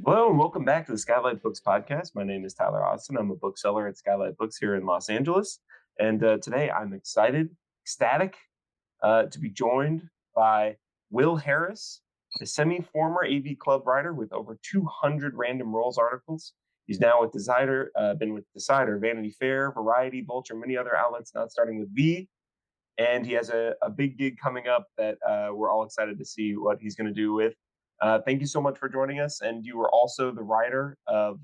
Hello and welcome back to the Skylight Books podcast. My name is Tyler Austin. I'm a bookseller at Skylight Books here in Los Angeles. And today I'm ecstatic to be joined by Will Harris, a semi-former AV Club writer with over 200 random roles articles. He's now with been with Decider, Vanity Fair, Variety, Vulture, many other outlets, now starting with V. And he has a big gig coming up that we're all excited to see what he's going to do with. Thank you so much for joining us. And you were also the writer of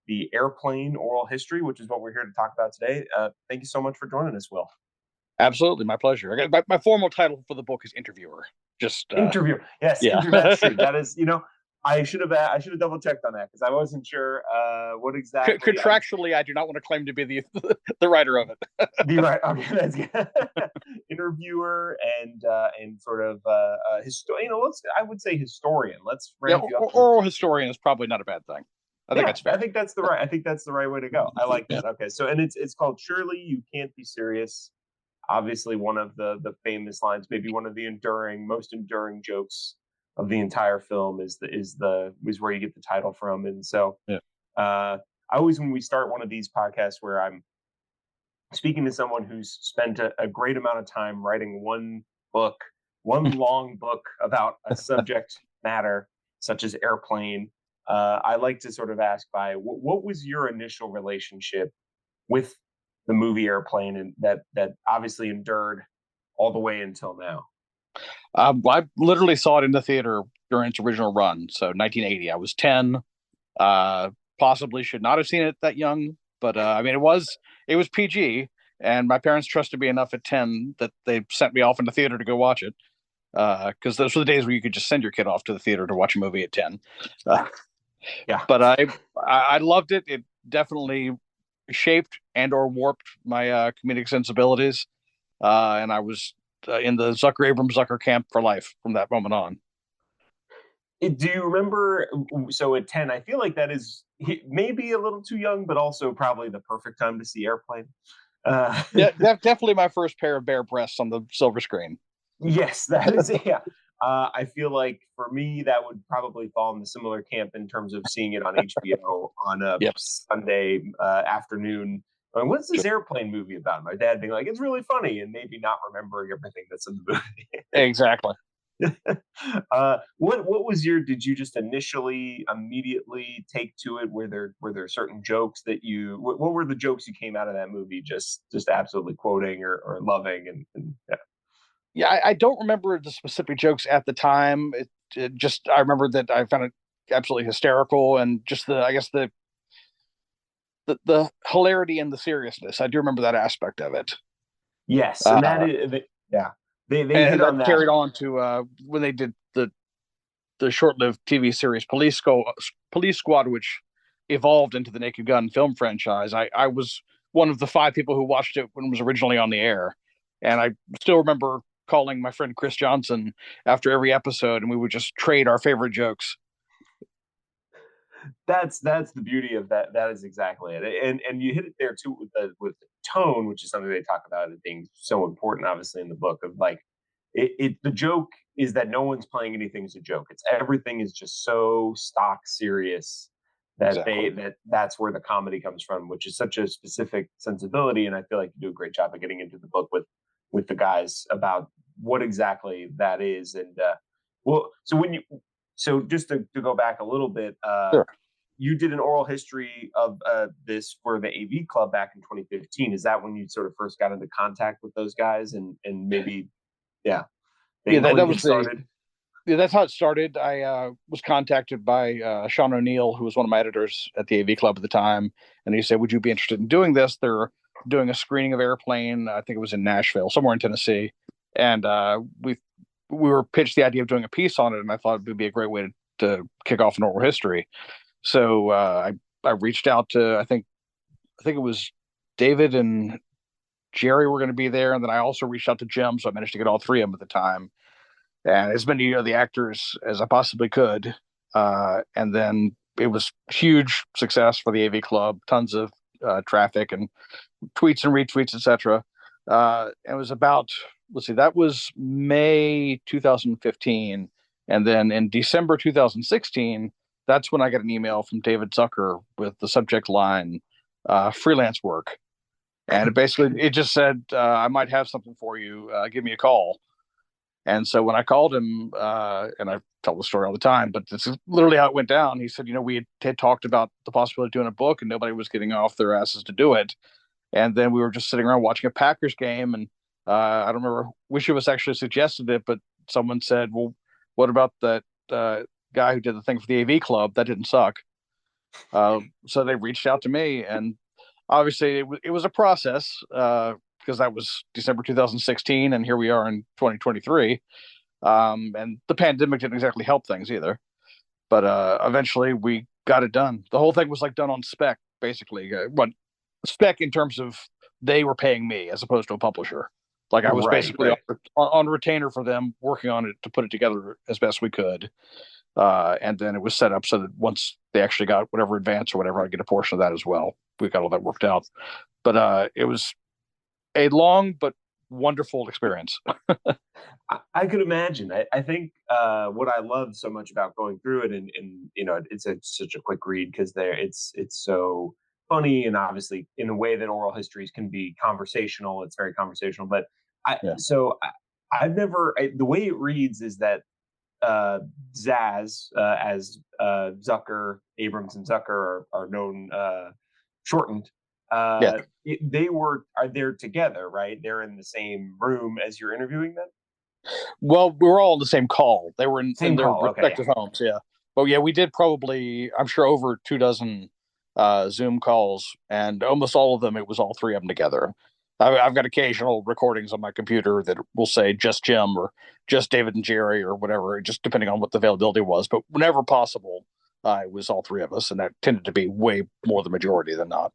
the Airplane Oral History, which is what we're here to talk about today. Thank you so much for joining us, Will. Absolutely, my pleasure. My formal title for the book is interviewer. Interviewer. Yes, yeah. That's true. That is, I should have double checked on that because I wasn't sure what exactly. Contractually, I do not want to claim to be the writer of it. The right, okay, that's good. Interviewer and sort of historian. I would say historian. Let's ramp you up. Oral historian is probably not a bad thing. I think that's fair. I think that's the right way to go. I like that. Okay, so and it's called Shirley, You Can't Be Serious. Obviously, one of the famous lines, maybe one of the most enduring jokes of the entire film is where you get the title from. And so I always, when we start one of these podcasts where I'm speaking to someone who's spent a great amount of time writing one long book about a subject matter such as Airplane, I like to sort of ask what was your initial relationship with the movie Airplane, and that obviously endured all the way until now? I literally saw it in the theater during its original run, so 1980. I was 10. Possibly should not have seen it that young, but I mean, it was PG, and my parents trusted me enough at 10 that they sent me off in the theater to go watch it. Because those were the days where you could just send your kid off to the theater to watch a movie at 10. But I loved it. It definitely shaped and or warped my comedic sensibilities, and I was in the Zucker camp for life from that moment on. Do you remember? So at 10, I feel like that is maybe a little too young, but also probably the perfect time to see Airplane. Definitely my first pair of bare breasts on the silver screen. Yes, that is it. Yeah. I feel like for me, that would probably fall in the similar camp in terms of seeing it on HBO on a Sunday afternoon. What's this Airplane movie about? My dad being like, it's really funny, and maybe not remembering everything that's in the movie. Exactly. What was did you just immediately take to it? Were there certain jokes that what were the jokes you came out of that movie just absolutely quoting or loving? Yeah, I don't remember the specific jokes at the time. It just, I remember that I found it absolutely hysterical, and just the hilarity and the seriousness. I do remember that aspect of it. Yes, and that is, yeah. They hit on that. Carried on to when they did the short-lived TV series Police Squad, which evolved into the Naked Gun film franchise. I was one of the 5 people who watched it when it was originally on the air, and I still remember calling my friend Chris Johnson after every episode, and we would just trade our favorite jokes. That's the beauty of that. That is exactly it. And you hit it there too with the tone, which is something they talk about as being so important, obviously, in the book. Of like, the joke is that no one's playing anything as a joke. It's everything is just so stock serious that that's where the comedy comes from, which is such a specific sensibility. And I feel like you do a great job of getting into the book with the guys about what exactly that is. And so just to go back a little bit, sure. You did an oral history of this for the AV Club back in 2015. Is that when you sort of first got into contact with those guys and maybe, that was started? That's how it started. I was contacted by Sean O'Neill, who was one of my editors at the AV Club at the time, and he said, "Would you be interested in doing this? They're doing a screening of Airplane. I think it was in Nashville, somewhere in Tennessee." And we were pitched the idea of doing a piece on it, and I thought it would be a great way to kick off an oral history. So I reached out to, I think it was David and Jerry were going to be there, and then I also reached out to Jim, so I managed to get all 3 of them at the time, and as many of the actors as I possibly could. And then it was huge success for the AV Club, tons of traffic and tweets and retweets, etc. It was about, that was May 2015. And then in December 2016, that's when I got an email from David Zucker with the subject line freelance work. And it just said, I might have something for you. Give me a call. And so when I called him, and I tell the story all the time, but this is literally how it went down. He said, we had talked about the possibility of doing a book, and nobody was getting off their asses to do it. And then we were just sitting around watching a Packers game, and I don't remember which of us actually suggested it, but someone said, "Well, what about that guy who did the thing for the AV Club? That didn't suck." So they reached out to me, and obviously it was a process because that was December 2016, and here we are in 2023. And the pandemic didn't exactly help things either. But eventually we got it done. The whole thing was like done on spec, basically. What spec in terms of they were paying me as opposed to a publisher. Like I was basically on retainer for them, working on it to put it together as best we could. And then it was set up so that once they actually got whatever advance or whatever, I'd get a portion of that as well. We got all that worked out. But it was a long but wonderful experience. I could imagine. I think what I love so much about going through it, and it's such a quick read because it's so funny, and obviously in a way that oral histories can be conversational. It's very conversational, but I've never the way it reads is that Zaz as Zucker, Abrams and Zucker are known shortened. They're together, right? They're in the same room as you're interviewing them. Well, we were all in the same call. They were in their respective homes. Yeah. But yeah, we did probably, I'm sure, over 24 Zoom calls, and almost all of them, it was all three of them together. I've got occasional recordings on my computer that will say just Jim or just David and Jerry or whatever, just depending on what the availability was. But whenever possible, it was all three of us, and that tended to be way more the majority than not.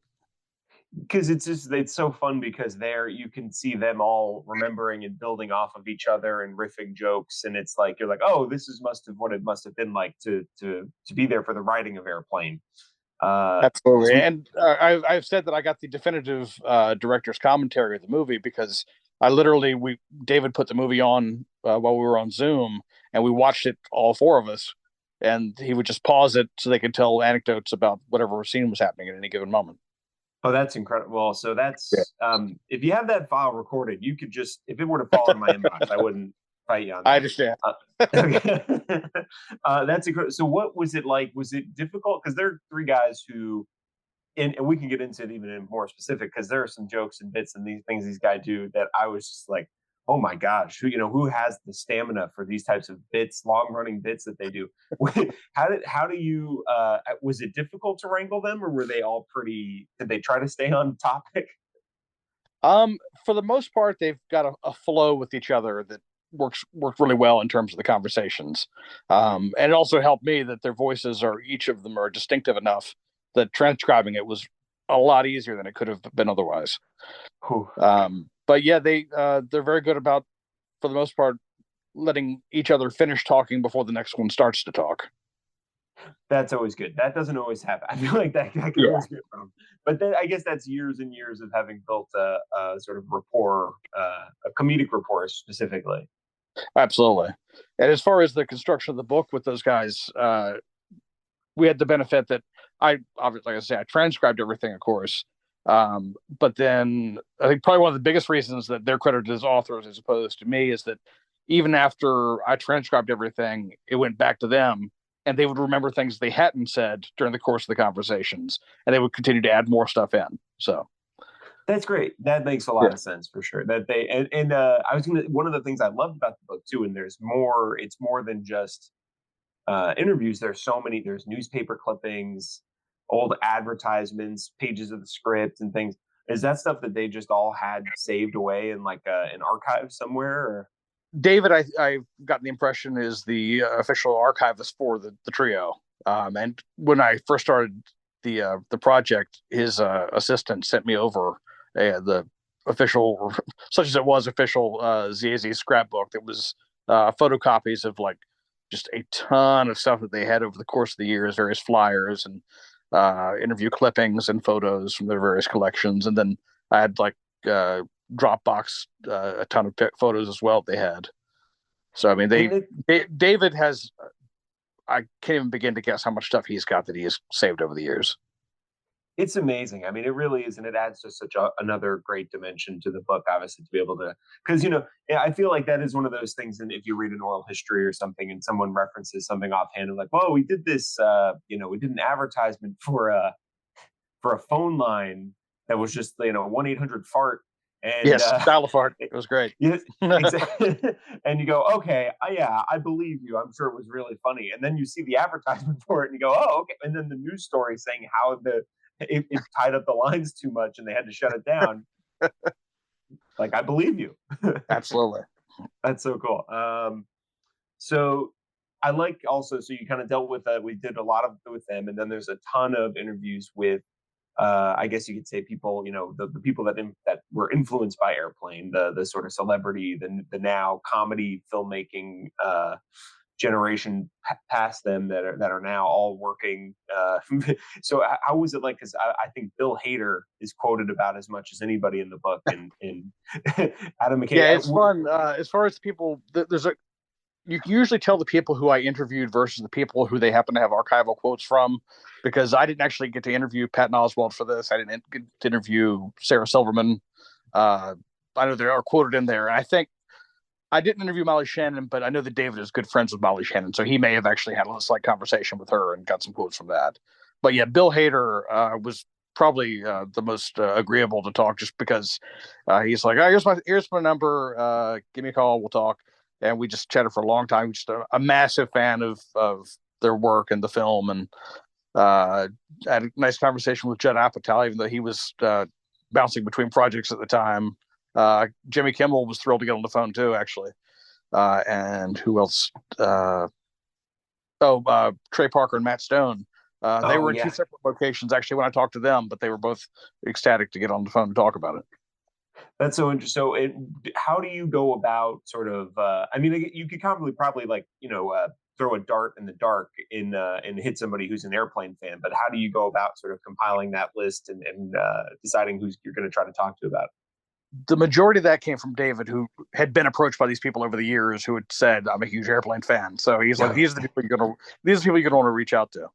Because it's so fun because there you can see them all remembering and building off of each other and riffing jokes, and it's like you're like, oh, this is what it must have been like to be there for the writing of Airplane. Absolutely. And I've said that I got the definitive director's commentary of the movie because David put the movie on while we were on Zoom, and we watched it, all four of us, and he would just pause it so they could tell anecdotes about whatever scene was happening at any given moment. Oh, that's incredible. So that's if you have that file recorded, you could just, if it were to fall in my inbox, I wouldn't fight you on that. I understand. That's incredible. So what was it like? Was it difficult? Because there are three guys who, and we can get into it even in more specific, because there are some jokes and bits and these things these guys do that I was just like, oh my gosh, who has the stamina for these types of bits, long running bits that they do? How do you, was it difficult to wrangle them, or were they all did they try to stay on topic? For the most part, they've got a flow with each other that worked really well in terms of the conversations. And it also helped me that their voices each of them are distinctive enough that transcribing it was a lot easier than it could have been otherwise. But yeah, they're very good about, for the most part, letting each other finish talking before the next one starts to talk. That's always good. That doesn't always happen. I feel like that can always be a problem. But then I guess that's years and years of having built a sort of rapport, a comedic rapport specifically. Absolutely. And as far as the construction of the book with those guys, we had the benefit that like I say, I transcribed everything, of course. But then I think probably one of the biggest reasons that they're credited as authors as opposed to me is that even after I transcribed everything, it went back to them, and they would remember things they hadn't said during the course of the conversations, and they would continue to add more stuff in. So that's great. That makes a lot of sense for sure. That they and I was one of the things I loved about the book too, and it's more than just interviews. There's newspaper clippings, old advertisements, pages of the script and things. Is that stuff that they just all had saved away in like an archive somewhere? Or? David, I've gotten the impression, is the official archivist for the trio. And when I first started the project, his assistant sent me over the official, such as it was, official ZAZ scrapbook that was photocopies of like just a ton of stuff that they had over the course of the years, various flyers and interview clippings and photos from their various collections. And then I had like Dropbox, a ton of photos as well they had. So I mean, David has, I can't even begin to guess how much stuff he's got that he has saved over the years. It's amazing. I mean, it really is, and it adds just such another great dimension to the book. Obviously, to be able to, because I feel like that is one of those things. And if you read an oral history or something, and someone references something offhand, and like, "Well, we did this. We did an advertisement for a phone line that was just 1-800 fart." And yes, style of fart. It was great. Yeah, exactly. And you go, okay, yeah, I believe you. I'm sure it was really funny. And then you see the advertisement for it, and you go, oh, okay. And then the news story saying how it tied up the lines too much, and they had to shut it down. Like, I believe you. Absolutely. That's so cool. So I like also. So you kind of dealt with we did a lot of with them, and then there's a ton of interviews with I guess you could say people, the people that were influenced by Airplane, the sort of celebrity, the now comedy filmmaking generation past them that are now all working. So how was it like? Because I think Bill Hader is quoted about as much as anybody in the book, and Adam McKay. Yeah, it's fun. As far as people, you can usually tell the people who I interviewed versus the people who they happen to have archival quotes from, because I didn't actually get to interview Patton Oswalt for this. I didn't get to interview Sarah Silverman. I know they are quoted in there. And I think I didn't interview Molly Shannon, but I know that David is good friends with Molly Shannon. So he may have actually had a slight conversation with her and got some quotes from that. But yeah, Bill Hader was probably the most agreeable to talk, just because he's like, oh, here's my number. Give me a call. We'll talk. And we just chatted for a long time. Just a massive fan of their work and the film, and had a nice conversation with Judd Apatow, even though he was bouncing between projects at the time. Jimmy Kimmel was thrilled to get on the phone too, actually. And who else? Trey Parker and Matt Stone. They were in two separate locations actually when I talked to them, but they were both ecstatic to get on the phone and talk about it. That's so interesting. So, how do you go about sort of? I mean, you could probably throw a dart in the dark and hit somebody who's an Airplane fan. But how do you go about sort of compiling that list and deciding who you're going to try to talk to about it? The majority of that came from David, who had been approached by these people over the years, who had said, "I'm a huge Airplane fan." So he's like, "These are the people you're going to want to reach out to."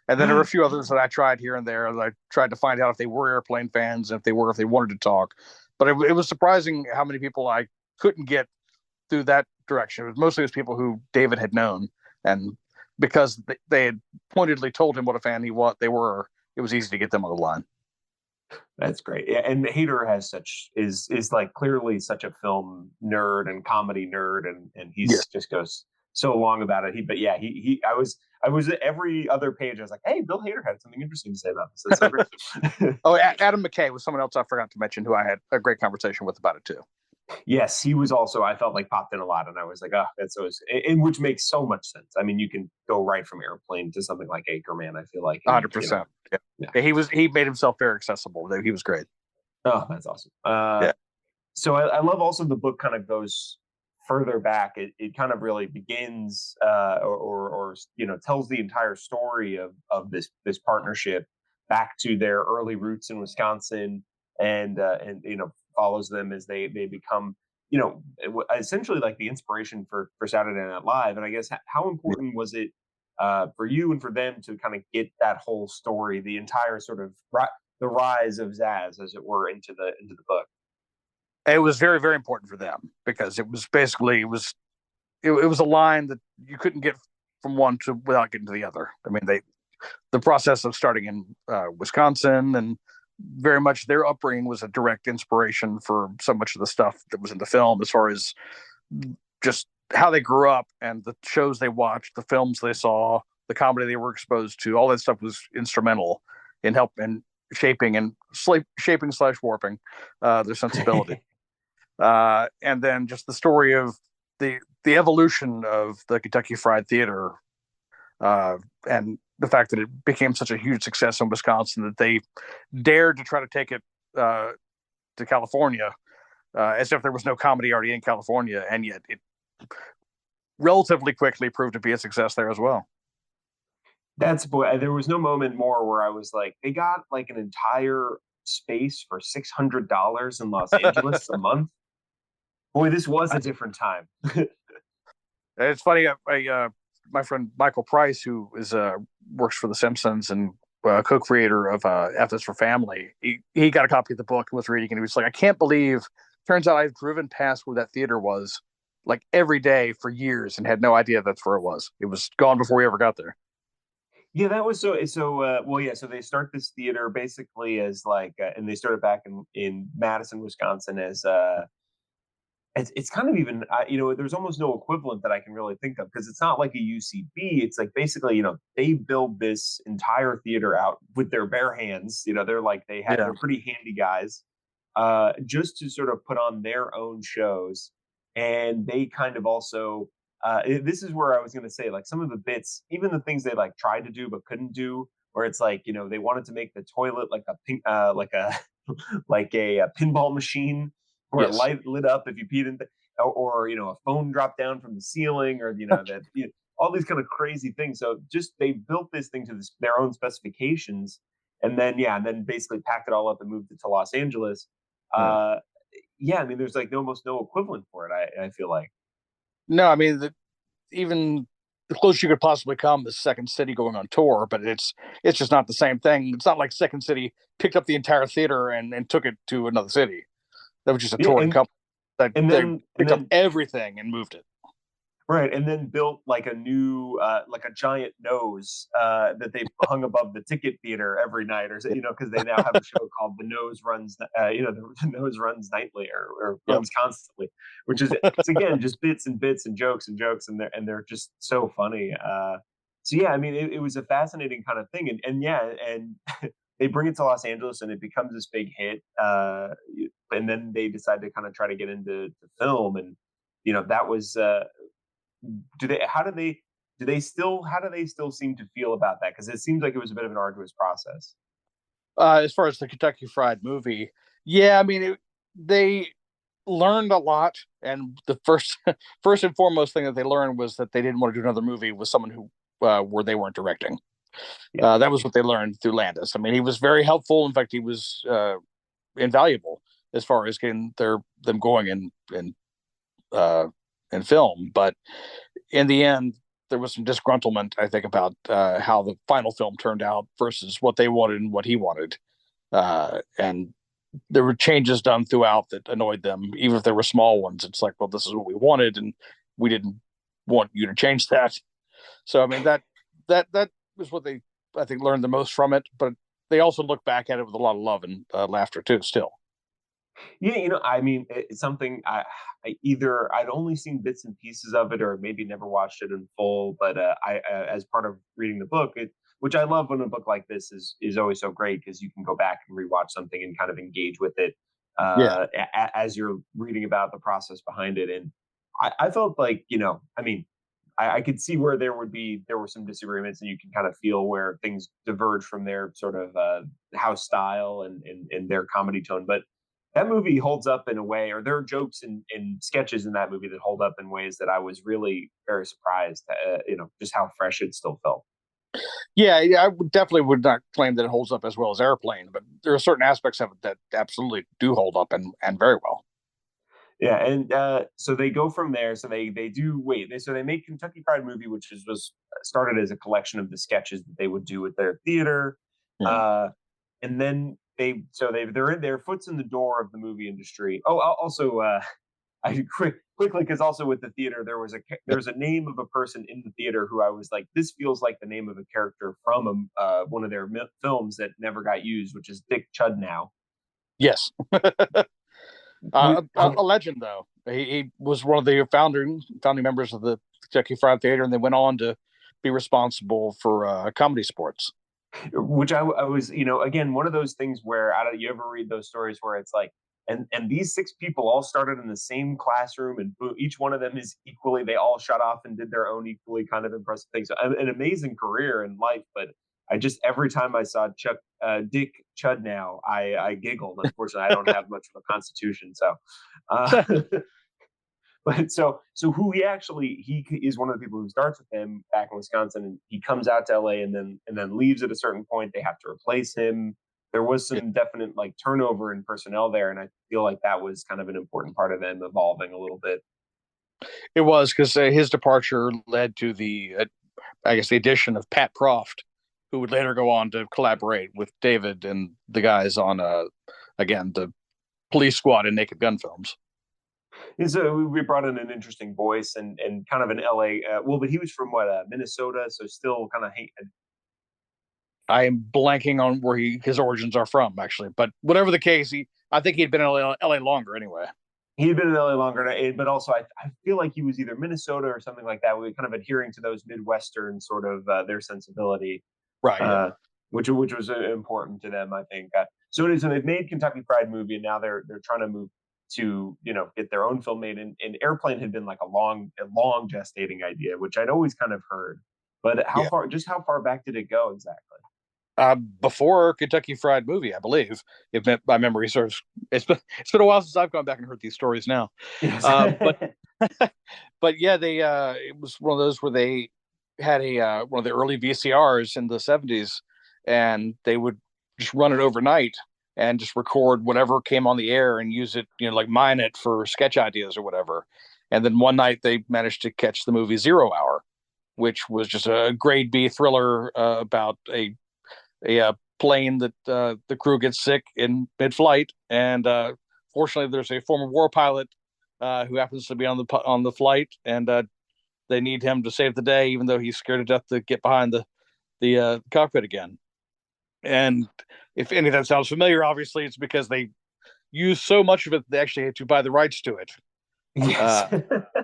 And then there were a few others that I tried here and there. That I tried to find out if they were Airplane fans, and if they wanted to talk. But it was surprising how many people I couldn't get through that direction. It was mostly people who David had known, and because they had pointedly told him what a fan he was, it was easy to get them on the line. That's great. Yeah, and Hader is like clearly such a film nerd and comedy nerd, and he's just goes so long about it. I was at every other page. I was like, hey, Bill Hader had something interesting to say about this. That's so great. Oh, Adam McKay was someone else I forgot to mention who I had a great conversation with about it too. Yes, he was also, I felt like, popped in a lot, and I was like, oh, that's always, and which makes so much sense. I mean, you can go right from Airplane to something like Anchorman, I feel like. 100%. Yeah. He made himself very accessible. He was great. Oh, that's awesome. So I love also the book kind of goes further back. It kind of really begins or tells the entire story of this partnership back to their early roots in Wisconsin, and follows them as they become essentially like the inspiration for Saturday Night Live. And I guess how important was it for you and for them to kind of get that whole story, the entire sort of the rise of Zaz, as it were, into the book? It was very, very important for them, because it was basically it was a line that you couldn't get from one to without getting to the other. I mean, the process of starting in Wisconsin, and very much their upbringing was a direct inspiration for so much of the stuff that was in the film, as far as just how they grew up and the shows they watched, the films they saw, the comedy they were exposed to. All that stuff was instrumental in helping shaping / warping their sensibility. And then just the story of the evolution of the Kentucky Fried Theater, and the fact that it became such a huge success in Wisconsin that they dared to try to take it to California, as if there was no comedy already in California, and yet it relatively quickly proved to be a success there as well. There was no moment more where I was like, they got like an entire space for $600 in Los Angeles a month. Boy, this was a different time. It's funny. I my friend Michael Price, who is works for The Simpsons and co-creator of F is for Family. He got a copy of the book and was reading, and he was like, "I can't believe." Turns out I've driven past where that theater was like every day for years and had no idea that's where it was. It was gone before we ever got there. Yeah, that was so. Well, yeah. So they start this theater basically as like, and they started back in Madison, Wisconsin, as it's kind of even there's almost no equivalent that I can really think of because it's not like a UCB. It's like basically they build this entire theater out with their bare hands. They're like Yeah. they're pretty handy guys, just to sort of put on their own shows, and they kind of also this is where I was going to say like some of the bits, even the things they like tried to do but couldn't do, where it's like they wanted to make the toilet like a pink like a like a pinball machine where it Yes. lit up if you peed in, or a phone dropped down from the ceiling, or that all these kind of crazy things. So just they built this thing to their own specifications, and then and then basically packed it all up and moved it to Los Angeles. Yeah. Uh, yeah, I mean, there's like almost no equivalent for it. I feel like. No, I mean even the closest you could possibly come is Second City going on tour, but it's just not the same thing. It's not like Second City picked up the entire theater and took it to another city. That was just a Yeah, touring company that and they then and picked up then everything and moved it. Right, and then built like a new, like a giant nose that they hung above the ticket theater every night, or because they now have a show called The Nose Runs, the Nose Runs Nightly, or Yep. Runs Constantly, which is it's again just bits and bits and jokes and jokes, and they're just so funny. So yeah, I mean, it was a fascinating kind of thing, and yeah, and they bring it to Los Angeles, and it becomes this big hit, and then they decide to kind of try to get into film, and that was. Do they how do they do they still how do they still seem to feel about that, because it seems like it was a bit of an arduous process. As far as the Kentucky Fried Movie, yeah, I mean they learned a lot, and the first first and foremost thing that they learned was that they didn't want to do another movie with someone who where they weren't directing. Yeah. That was what they learned through Landis. I mean, he was very helpful. In fact, he was invaluable as far as getting them going uh, in film. But in the end, there was some disgruntlement, I think, about how the final film turned out versus what they wanted and what he wanted. And there were changes done throughout that annoyed them, even if there were small ones. It's like, well, this is what we wanted, and we didn't want you to change that. So, I mean, that was what they, I think, learned the most from it. But they also look back at it with a lot of love and laughter too. Still, Yeah, I mean, it's something I either I'd only seen bits and pieces of it, or maybe never watched it in full. But as part of reading the book, which I love when a book like this is always so great, because you can go back and rewatch something and kind of engage with it yeah, as you're reading about the process behind it. And I felt like I mean, I could see where there were some disagreements, and you can kind of feel where things diverge from their sort of house style and their comedy tone. But that movie holds up in a way, or there are jokes and sketches in that movie that hold up in ways that I was really very surprised. Just how fresh it still felt. yeah. I definitely would not claim that it holds up as well as Airplane, but there are certain aspects of it that absolutely do hold up and very well. Yeah, and so they go from there. So they do wait. So they make Kentucky Fried Movie, which was started as a collection of the sketches that they would do with their theater, Yeah. uh, and then they're in their foot's in the door of the movie industry. Oh, also I quickly, because also with the theater there's a name of a person in the theater who I was like, this feels like the name of a character from one of their films that never got used, which is Dick Chudnow. Yes. A legend, though. He was one of the founding members of the Kentucky Fried Theater, and they went on to be responsible for comedy sports. Which I was, again, one of those things where I don't, you ever read those stories where it's like, and these six people all started in the same classroom, and each one of them is equally, they all shut off and did their own equally kind of impressive things. So, an amazing career in life, but I just every time I saw Dick Chudnow, I giggled. Unfortunately, I don't have much of a constitution, so. Uh, but so who he is one of the people who starts with him back in Wisconsin, and he comes out to LA, and then leaves at a certain point. They have to replace him. There was Yeah. some definite like turnover in personnel there, and I feel like that was kind of an important part of them evolving a little bit. It was because his departure led to the I guess, the addition of Pat Proft, who would later go on to collaborate with David and the guys on, again, the Police Squad and Naked Gun films. So we brought in an interesting voice and kind of an LA. Well, but he was from what, Minnesota, so still kind of I am blanking on where his origins are from, actually. But whatever the case, I think he'd been in LA longer anyway. He'd been in LA longer, but also I feel like he was either Minnesota or something like that. We were kind of adhering to those Midwestern sort of their sensibility, right? Which was important to them, I think. So it is. So they've made Kentucky Fried Movie, and now they're trying to move to get their own film made. And Airplane had been like a long gestating idea, which I'd always kind of heard. But how far back did it go exactly? Before Kentucky Fried Movie, I believe, if my memory serves. It's been a while since I've gone back and heard these stories now. Yes. But yeah, they it was one of those where they had one of the early VCRs in the 70s, and they would just run it overnight and just record whatever came on the air and use it, like mine it for sketch ideas or whatever. And then one night they managed to catch the movie 0 Hour, which was just a grade B thriller about a plane that the crew gets sick in mid-flight, and fortunately there's a former war pilot who happens to be on the flight, and they need him to save the day, even though he's scared to death to get behind the cockpit again. And if any of that sounds familiar, obviously it's because they use so much of it they actually had to buy the rights to it. Yes.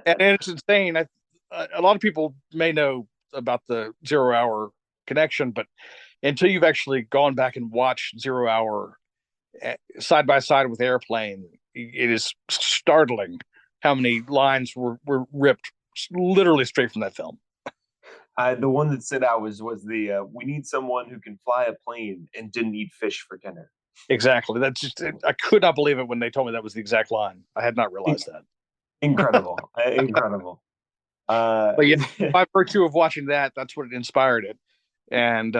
And it's insane. A lot of people may know about the 0 Hour connection, but until you've actually gone back and watched 0 Hour side by side with Airplane, it is startling how many lines were ripped literally straight from that film. The one that stood out was the we need someone who can fly a plane and didn't eat fish for dinner. Exactly. That's just, I could not believe it when they told me that was the exact line. I had not realized that. Incredible. Incredible. But yeah, by virtue of watching that, that's what inspired it. And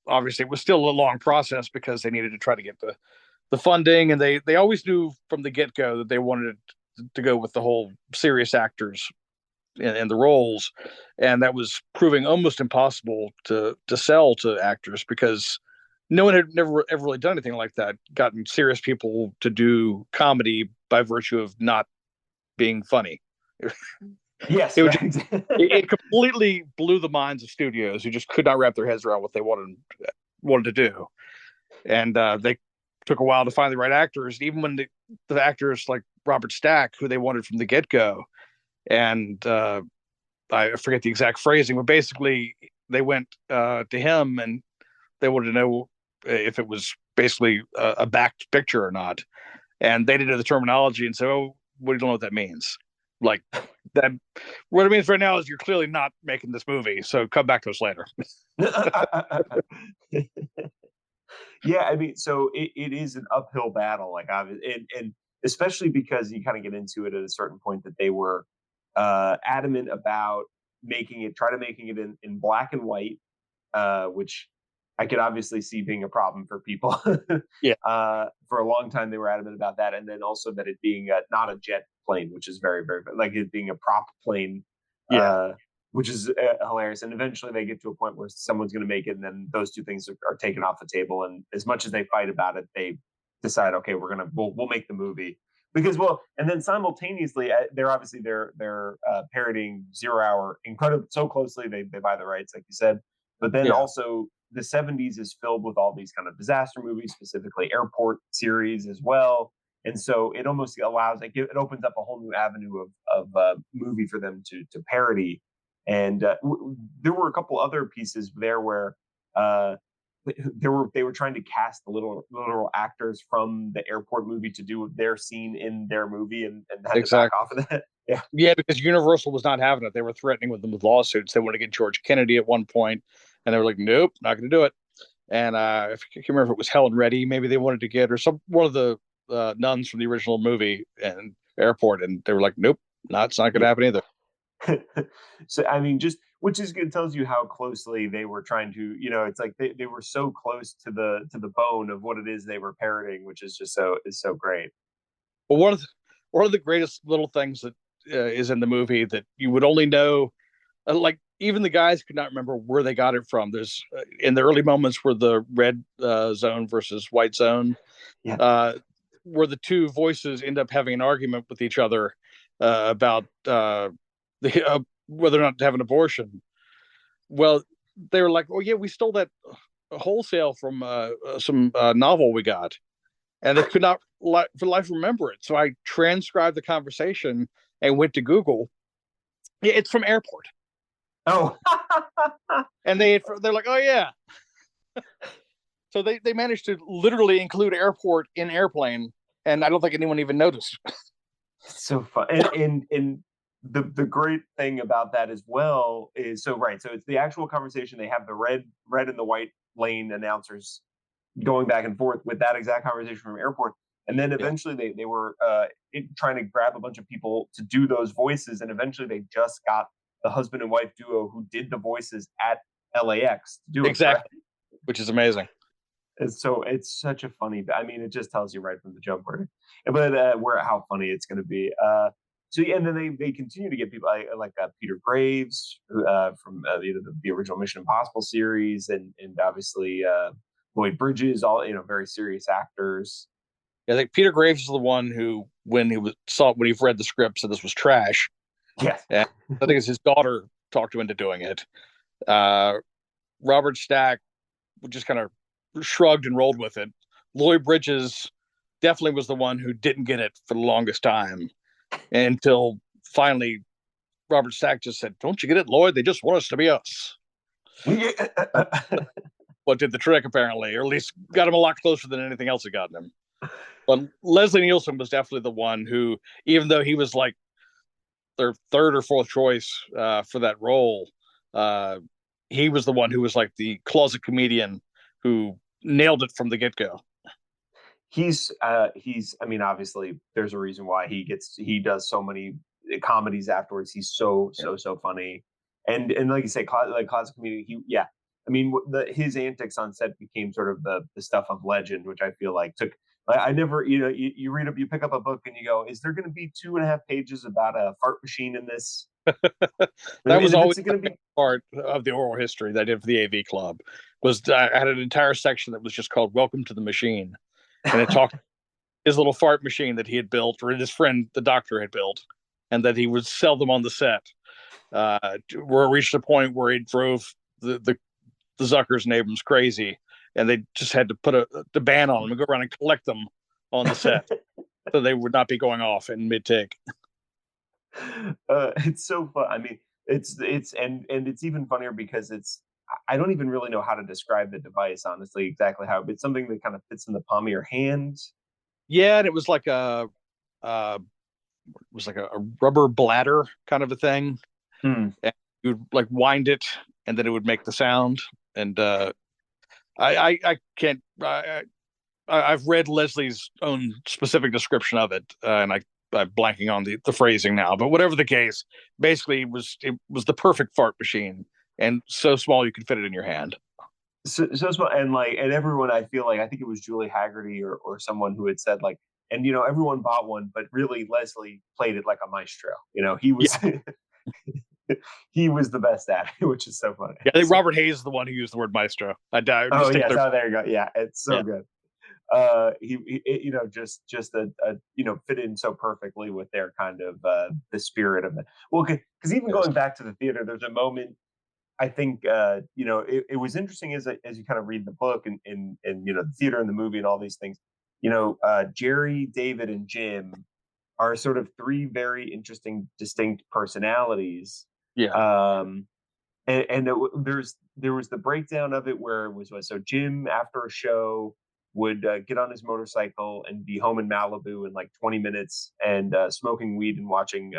obviously it was still a long process because they needed to try to get the funding, and they always knew from the get-go that they wanted to go with the whole serious actors in the roles, and that was proving almost impossible to sell to actors because no one had never ever really done anything like that, gotten serious people to do comedy by virtue of not being funny. Yes, it completely blew the minds of studios who just could not wrap their heads around what they wanted to do, and they took a while to find the right actors, even when the actors like Robert Stack, who they wanted from the get-go. And I forget the exact phrasing, but basically they went to him and they wanted to know if it was basically a backed picture or not. And they didn't know the terminology and said, "Oh, we don't know what that means." Like that, what it means right now is you're clearly not making this movie, so come back to us later. Yeah, I mean, so it is an uphill battle, like and especially because you kind of get into it at a certain point that they were adamant about making it in black and white, which I could obviously see being a problem for people. Yeah. For a long time, they were adamant about that, and then also that it being not a jet plane, which is very, very like it being a prop plane. Yeah. Which is hilarious. And eventually they get to a point where someone's going to make it, and then those two things are taken off the table. And as much as they fight about it, they decide, okay, we'll make the movie because and then simultaneously they're parodying 0 Hour incredibly so closely they buy the rights, like you said. But then also the 70s is filled with all these kind of disaster movies, specifically airport series as well. And so it almost allows it opens up a whole new avenue of movie for them to parody. And there were a couple other pieces there where they were trying to cast the literal actors from the airport movie to do their scene in their movie, and had to back off of that. Yeah, because Universal was not having it. They were threatening with them with lawsuits. They wanted to get George Kennedy at one point, and they were like, "Nope, not going to do it." And I can't remember if it was Helen Reddy, maybe they wanted to get, or one of the nuns from the original movie and Airport, and they were like, "Nope, it's not going to happen either." So I mean, just which is good, tells you how closely they were trying to, it's like they were so close to the bone of what it is they were parodying, which is just so great. Well, one of the greatest little things that is in the movie that you would only know, like even the guys could not remember where they got it from. There's in the early moments where the red zone versus white zone, Yeah. where the two voices end up having an argument with each other about whether or not to have an abortion. Well, they were like, "Oh yeah, we stole that wholesale from some novel we got," and they could not for life remember it. So I transcribed the conversation and went to Google. Yeah, it's from Airport. Oh. And they're like, "Oh yeah." So they managed to literally include Airport in Airplane, and I don't think anyone even noticed. It's so fun. And the great thing about that as well is, so right, so it's the actual conversation. They have the red and the white lane announcers going back and forth with that exact conversation from Airport. And then Yeah, eventually they were trying to grab a bunch of people to do those voices, and eventually they just got the husband and wife duo who did the voices at LAX to do it. Correct? exactly, which is amazing. And so it's such a funny. I mean, it just tells you right from the jump but where how funny it's going to be. So yeah, and then they continue to get people like Peter Graves from the original Mission Impossible series, and obviously Lloyd Bridges, all very serious actors. Yeah, I think Peter Graves is the one who, when he read the script, said this was trash. Yes. And I think it's his daughter talked him into doing it. Robert Stack just kind of shrugged and rolled with it. Lloyd Bridges definitely was the one who didn't get it for the longest time until finally Robert Stack just said, "Don't you get it, Lloyd? They just want us to be us." What did the trick, apparently, or at least got him a lot closer than anything else had gotten him. But Leslie Nielsen was definitely the one who, even though he was like their third or fourth choice for that role, he was the one who was like the closet comedian who nailed it from the get go. He's I mean, obviously there's a reason why he does so many comedies afterwards. He's so funny. And like you say, like classic comedian, yeah, I mean, his antics on set became sort of the stuff of legend, which I feel like took. I never, you pick up a book and you go, is there going to be 2.5 pages about a fart machine in this? That was always going to be part of the oral history that I did for the AV Club. Was I had an entire section that was just called "Welcome to the Machine," and it talked his little fart machine that he had built, or his friend the doctor had built, and that he would sell them on the set. Where it reached a point where he drove the Zuckers and Abrams crazy, and they just had to put the ban on them and go around and collect them on the set, so they would not be going off in mid take. It's so fun. I mean, and it's even funnier because I don't even really know how to describe the device, honestly, exactly how. It's something that kind of fits in the palm of your hand. Yeah, and it was like a rubber bladder kind of a thing. And you would like wind it, and then it would make the sound. And I can't. I've read Leslie's own specific description of it, and I'm blanking on the phrasing now. But whatever the case, basically it was the perfect fart machine, and so small you could fit it in your hand. So small, and everyone, I think it was Julie Haggerty or someone who had said like, and everyone bought one, but really Leslie played it like a maestro. He was. Yeah. He was the best at it, which is so funny. Yeah, I think Robert Hayes is the one who used the word maestro. Oh yes, there you go. Yeah, it's so good. He just a fit in so perfectly with their kind of the spirit of it. Well, because even going back to the theater, there's a moment. I think it was interesting as you kind of read the book and the theater and the movie and all these things. Jerry, David, and Jim are sort of three very interesting, distinct personalities. Yeah. And there was the breakdown of it where it was so Jim, after a show, would get on his motorcycle and be home in Malibu in like 20 minutes and smoking weed and watching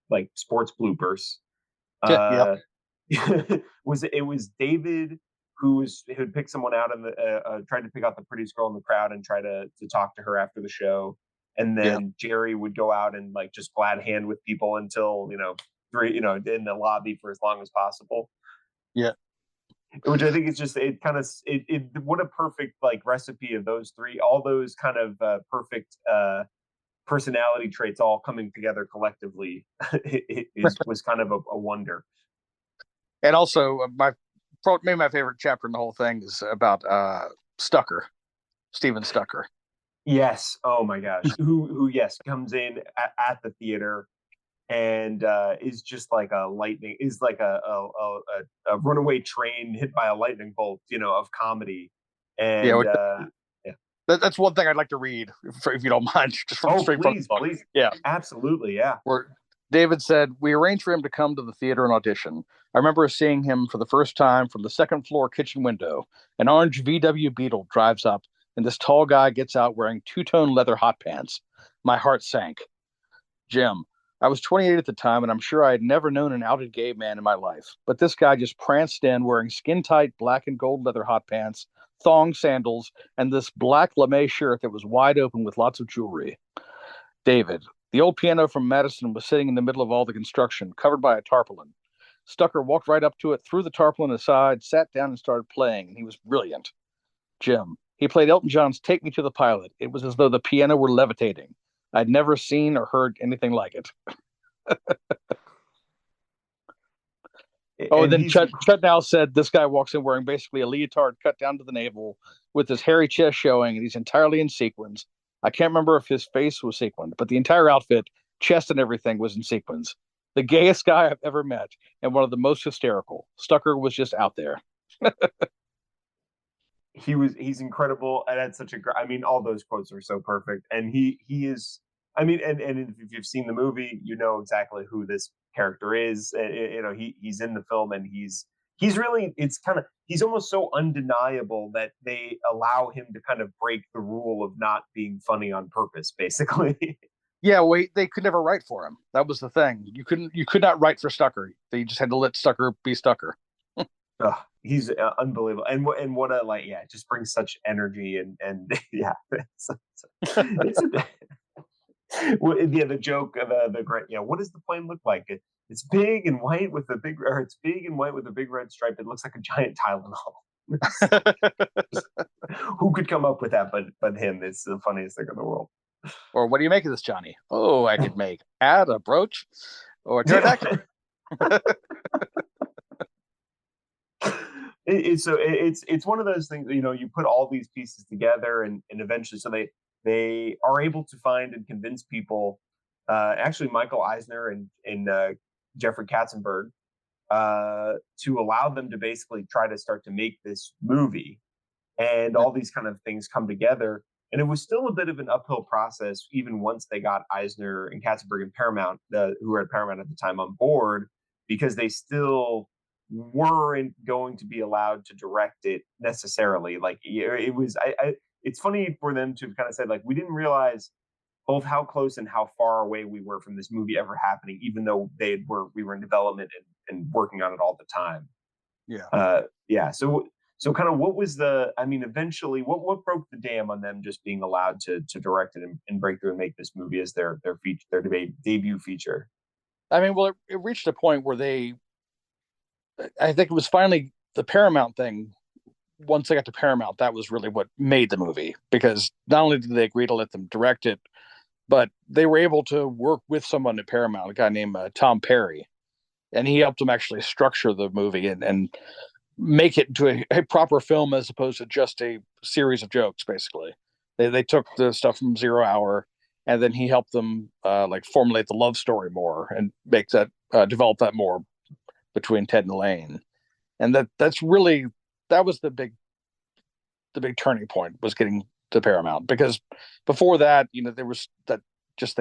like sports bloopers. Yeah. It was David who'd pick someone out and tried to pick out the prettiest girl in the crowd and try to talk to her after the show, and then Jerry would go out and like just glad hand with people until in the lobby for as long as possible. Yeah. Which I think is just what a perfect like recipe of those three, all those kind of perfect personality traits all coming together collectively was kind of a wonder. And also, maybe my favorite chapter in the whole thing is about Stucker, Steven Stucker. Yes. Oh my gosh. Who yes, comes in at the theater and is just like a lightning, is like a runaway train hit by a lightning bolt, of comedy. And yeah. That's one thing I'd like to read, if you don't mind, just from straight from the book. Please. Yeah. Absolutely, yeah. Where David said, "We arranged for him to come to the theater and audition. I remember seeing him for the first time from the second floor kitchen window. An orange VW Beetle drives up, and this tall guy gets out wearing two-tone leather hot pants. My heart sank. Jim, I was 28 at the time, and I'm sure I had never known an outed gay man in my life. But this guy just pranced in wearing skin-tight black and gold leather hot pants, thong sandals, and this black lame shirt that was wide open with lots of jewelry. David, the old piano from Madison was sitting in the middle of all the construction, covered by a tarpaulin. Stucker walked right up to it, threw the tarpaulin aside, sat down, and started playing, and he was brilliant. Jim, he played Elton John's Take Me to the Pilot. It was as though the piano were levitating. I'd never seen or heard anything like it." And then Chud now said this guy walks in wearing basically a leotard cut down to the navel with his hairy chest showing, and he's entirely in sequins. I can't remember if his face was sequined, but the entire outfit, chest and everything, was in sequins. The gayest guy I've ever met, and one of the most hysterical. Stucker was just out there. He's incredible, and that's such a great. I mean, all those quotes are so perfect, and he is. I mean, and if you've seen the movie, you know exactly who this character is. He's in the film, and he's really. It's kind of he's almost so undeniable that they allow him to kind of break the rule of not being funny on purpose, basically. Yeah, wait, they could never write for him. That was the thing. You could not write for Stucker. They just had to let Stucker be Stucker. He's unbelievable, and what a it just brings such energy and yeah, the joke of the great, what does the plane look like? It's big and white with a big, or it's big and white with a big red stripe. It looks like a giant Tylenol. Who could come up with that but him? It's the funniest thing in the world. Or what do you make of this, Johnny? Oh, I could make add a brooch or a pterodactyl. It's one of those things, you put all these pieces together and eventually, so they are able to find and convince people, actually Michael Eisner and Jeffrey Katzenberg, to allow them to basically try to start to make this movie, and all these kind of things come together. And it was still a bit of an uphill process, even once they got Eisner and Katzenberg and Paramount, who were at Paramount at the time, on board, because they still weren't going to be allowed to direct it necessarily. Like it was, it's funny for them to kind of say, like, we didn't realize both how close and how far away we were from this movie ever happening, even though we were in development and working on it all the time. Yeah. So kind of what was eventually what broke the dam on them just being allowed to direct it and break through and make this movie as their feature, their debut feature? I mean, well, it reached a point where I think it was finally the Paramount thing. Once they got to Paramount, that was really what made the movie, because not only did they agree to let them direct it, but they were able to work with someone at Paramount, a guy named Tom Perry, and he helped them actually structure the movie and make it into a proper film as opposed to just a series of jokes. Basically, they took the stuff from Zero Hour, and then he helped them formulate the love story more and make that develop that more between Ted and Elaine. And that was the big turning point, was getting to Paramount, because before that, there was that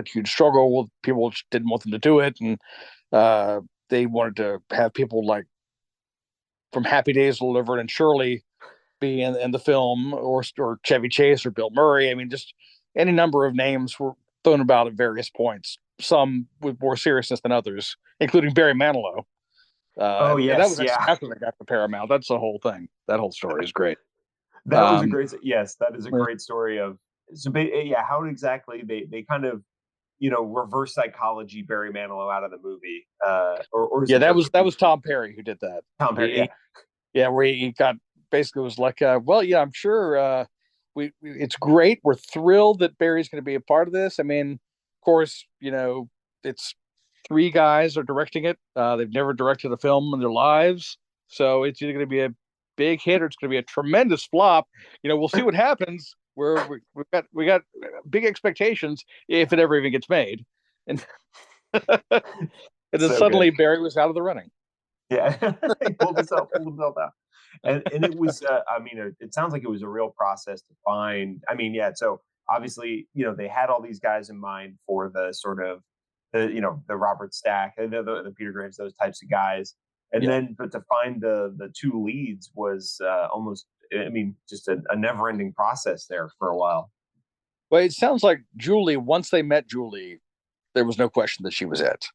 huge struggle with people just didn't want them to do it, and they wanted to have people like from Happy Days Delivered and Shirley be in the film, or Chevy Chase or Bill Murray. I mean, just any number of names were thrown about at various points, some with more seriousness than others, including Barry Manilow. That was after they got to Paramount. That's the whole thing. That whole story is great. That was a great. Yes, that is a great story of. So how exactly they kind of reverse psychology Barry Manilow out of the movie. That was Tom Perry who did that. Tom Perry, where he got basically was like, I'm sure it's great. We're thrilled that Barry's going to be a part of this. I mean, of course, it's 3 guys are directing it. They've never directed a film in their lives, so it's either going to be a big hit or it's going to be a tremendous flop. We'll see what happens. We got big expectations if it ever even gets made, and and then So suddenly good. Barry was out of the running. Yeah, he pulled himself out. And it was I mean it sounds like it was a real process to find. I mean, yeah, so obviously, they had all these guys in mind for the sort of the Robert Stack, the Peter Graves, those types of guys. And Yeah. then but to find the two leads was almost, I mean, just a never-ending process there for a while. Well, it sounds like Julie, once they met Julie, there was no question that she was it.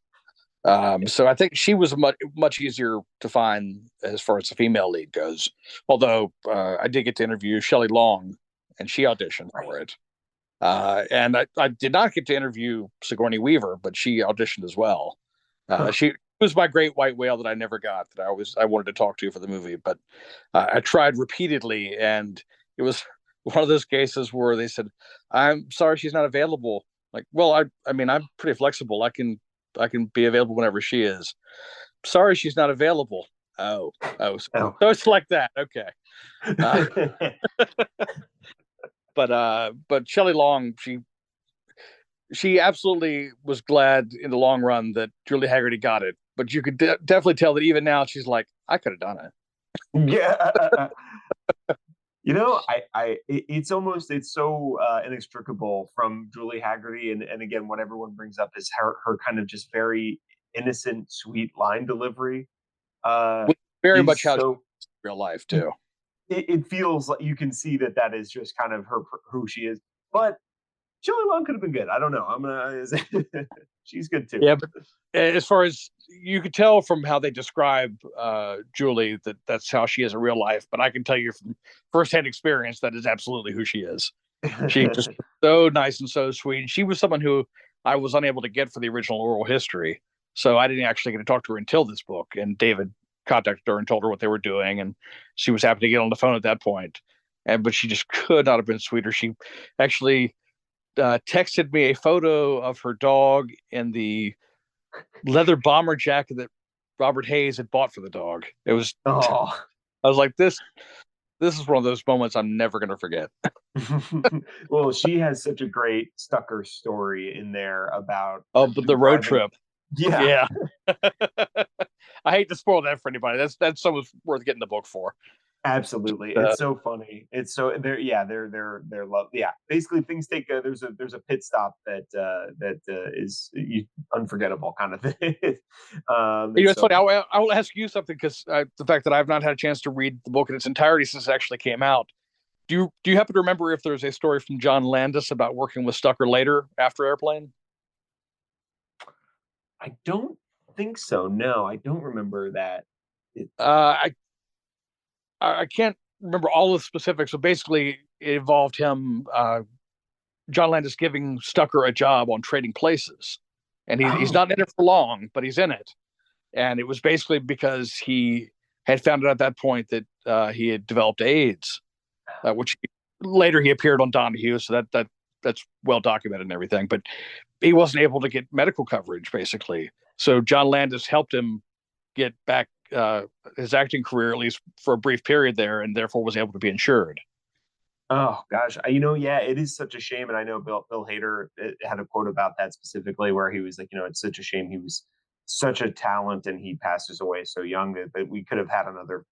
So I think she was much easier to find as far as the female lead goes. Although I did get to interview Shelley Long, and she auditioned for it. And I did not get to interview Sigourney Weaver, but she auditioned as well. She was my great white whale that I never got, that I wanted to talk to for the movie, but I tried repeatedly, and it was one of those cases where they said, "I'm sorry, she's not available." Like, well, I mean, I'm pretty flexible. I can be available whenever she is. Sorry, she's not available. Oh, so it's like that. Okay. But Shelley Long, she absolutely was glad in the long run that Julie Haggerty got it. But you could definitely tell that even now she's like, I could have done it. Yeah. It's so inextricable from Julie Haggerty, and again, what everyone brings up is her kind of just very innocent, sweet line delivery. Very much Is how so real life too. It feels like you can see that is just kind of who she is. But Shelley Long could have been good. I don't know. She's good too. Yeah, but as far as you could tell from how they describe Julie, that's how she is in real life. But I can tell you from firsthand experience that is absolutely who she is. She just so nice and so sweet. She was someone who I was unable to get for the original oral history, so I didn't actually get to talk to her until this book. And David contacted her and told her what they were doing, and she was happy to get on the phone at that point. But she just could not have been sweeter. She actually texted me a photo of her dog in the leather bomber jacket that Robert Hayes had bought for the dog. It was. Oh. I was like, this is one of those moments I'm never going to forget. Well, she has such a great Stucker story in there about but the road trip. Yeah. I hate to spoil that for anybody. That's so worth getting the book for. Absolutely, it's so funny. It's so they're love. Yeah, basically things take there's a pit stop that is unforgettable kind of thing. It's funny. I will ask you something, because the fact that I've not had a chance to read the book in its entirety since it actually came out. Do you happen to remember if there's a story from John Landis about working with Stucker later after Airplane? I don't think so. No, I don't remember that. I can't remember all the specifics, but basically it involved him, John Landis, giving Stucker a job on Trading Places, and he's not in it for long, but he's in it. And it was basically because he had found out at that point that he had developed AIDS, which later he appeared on Donahue, so that's well documented and everything. But he wasn't able to get medical coverage, basically. So John Landis helped him get back his acting career, at least for a brief period there, and therefore was able to be insured. Oh gosh, yeah, it is such a shame, and I know Bill Hader had a quote about that specifically, where he was like, it's such a shame, he was such a talent and he passes away so young, that we could have had another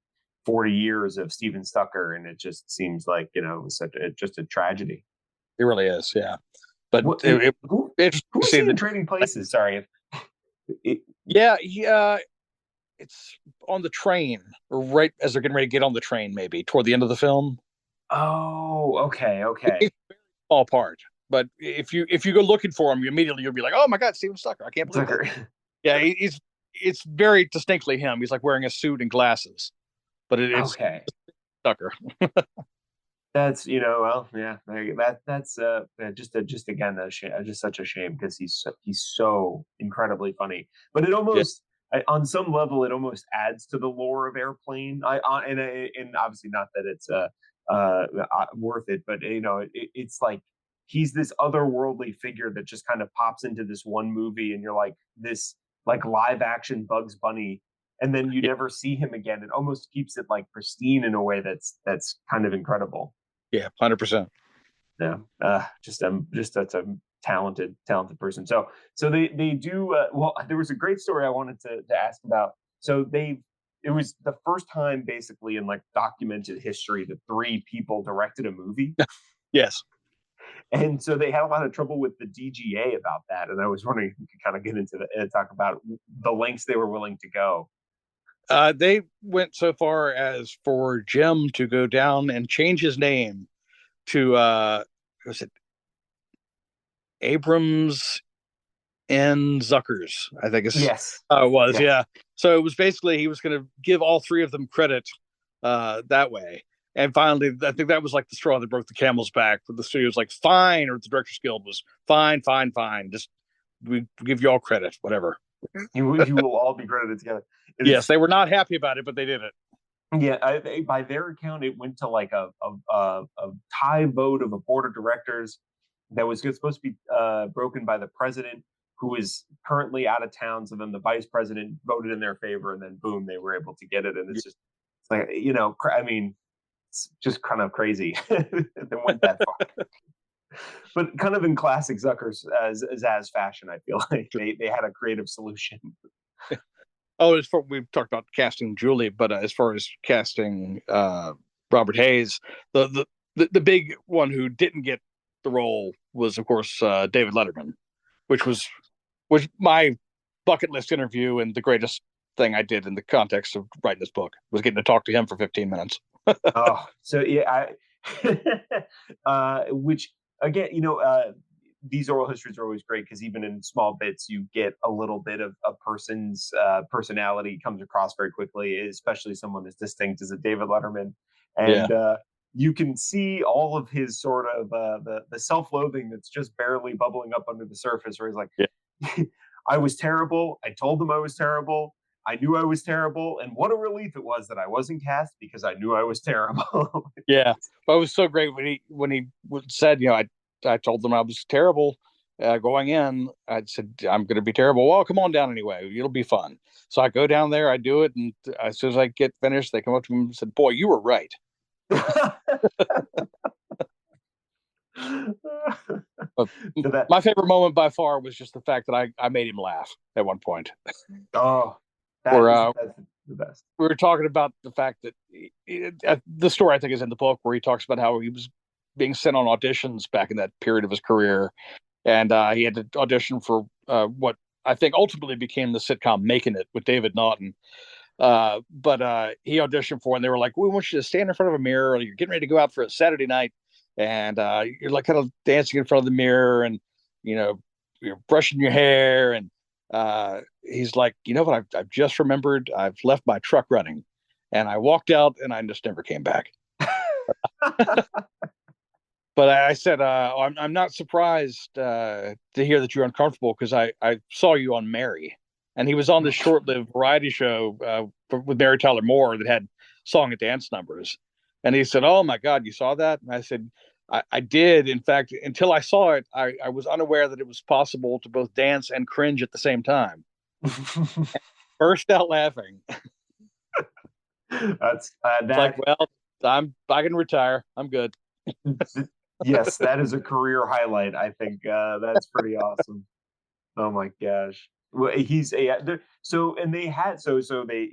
40 years of Steven Stucker, and it just seems like it was just a tragedy. It really is, yeah. But who's in Trading Places? Sorry. It's on the train, or right as they're getting ready to get on the train, maybe toward the end of the film. Oh, okay. It's a very small part, but if you go looking for him, you'll be like, "Oh my God, Steven Stucker! I can't believe that." Yeah, it's very distinctly him. He's like wearing a suit and glasses, but it's okay. Stucker. That's that's just again just such a shame, because he's so incredibly funny. But it almost on some level it almost adds to the lore of Airplane. And obviously not that it's worth it, but it's like he's this otherworldly figure that just kind of pops into this one movie, and you're like, this like live action Bugs Bunny, and then you never see him again. It almost keeps it like pristine in a way that's kind of incredible. Yeah, 100%. Yeah, just that's a talented person. So they do well. There was a great story I wanted to ask about. So it was the first time basically in like documented history that three people directed a movie. Yes. And so they had a lot of trouble with the DGA about that. And I was wondering if you could kind of get into and talk about the lengths they were willing to go. They went so far as for Jim to go down and change his name to was it Abrams and Zuckers, I think it's Yes. it was, yes. yeah. So it was basically he was going to give all three of them credit that way. And finally, I think that was like the straw that broke the camel's back. For the studio was like, fine, or the Directors Guild was fine. Just we give you all credit, whatever. You will all be credited together. Yes, they were not happy about it, but they did it. Yeah, by their account, it went to like a tie vote of a board of directors that was supposed to be broken by the president, who is currently out of town. So then the vice president voted in their favor, and then boom, they were able to get it. And it's like, I mean, it's just kind of crazy they went that far. But kind of in classic Zuckers as fashion, I feel like they had a creative solution. Oh, as far we've talked about casting Julie, but as far as casting Robert Hayes, the big one who didn't get the role was, of course, David Letterman, which was my bucket list interview and the greatest thing I did in the context of writing this book was getting to talk to him for 15 minutes. Oh, so yeah, which again, these oral histories are always great because even in small bits, you get a little bit of a person's personality comes across very quickly, especially someone as distinct as a David Letterman. And you can see all of his sort of the self-loathing that's just barely bubbling up under the surface, where he's like, I was terrible. I told them I was terrible. I knew I was terrible. And what a relief it was that I wasn't cast because I knew I was terrible. Yeah. But it was so great when he said, I told them I was terrible going in. I said, I'm going to be terrible. Well, come on down anyway. It'll be fun. So I go down there, I do it. And as soon as I get finished, they come up to me and said, boy, you were right. My favorite moment by far was just the fact that I made him laugh at one point. Oh, that's the best. We were talking about the fact that the story I think is in the book where he talks about how he was being sent on auditions back in that period of his career, and he had to audition for what I think ultimately became the sitcom Making It with David Naughton. But he auditioned for, and they were like, "We want you to stand in front of a mirror. You're getting ready to go out for a Saturday night, and you're like kind of dancing in front of the mirror, and you're brushing your hair." And he's like, "You know what? I've just remembered. I've left my truck running, and I walked out, and I just never came back." But I said, I'm not surprised to hear that you're uncomfortable because I saw you on Mary. And he was on this short-lived variety show with Mary Tyler Moore that had song and dance numbers. And he said, oh, my God, you saw that? And I said, I did. In fact, until I saw it, I was unaware that it was possible to both dance and cringe at the same time. Burst out laughing. That's like, well, I can retire. I'm good. Yes, that is a career highlight. I think that's pretty awesome. Oh my gosh. Well, he's so and they had so they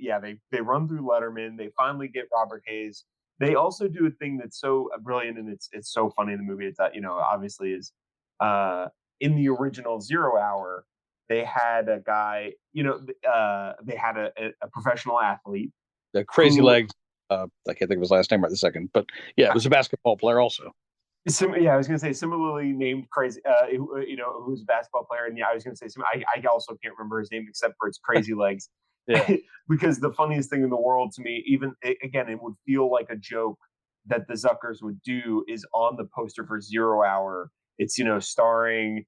run through Letterman. They finally get Robert Hayes. They also do a thing that's so brilliant and it's so funny in the movie. It's that obviously is in the original Zero Hour they had a guy. They had a professional athlete, the Crazy Legs. I can't think of his last name right this second, but yeah, it was a basketball player also. I was going to say similarly named Crazy, who's a basketball player, and I was going to say I also can't remember his name except for it's Crazy Legs. Yeah, because the funniest thing in the world to me, even again, it would feel like a joke that the Zuckers would do is on the poster for Zero Hour. It's starring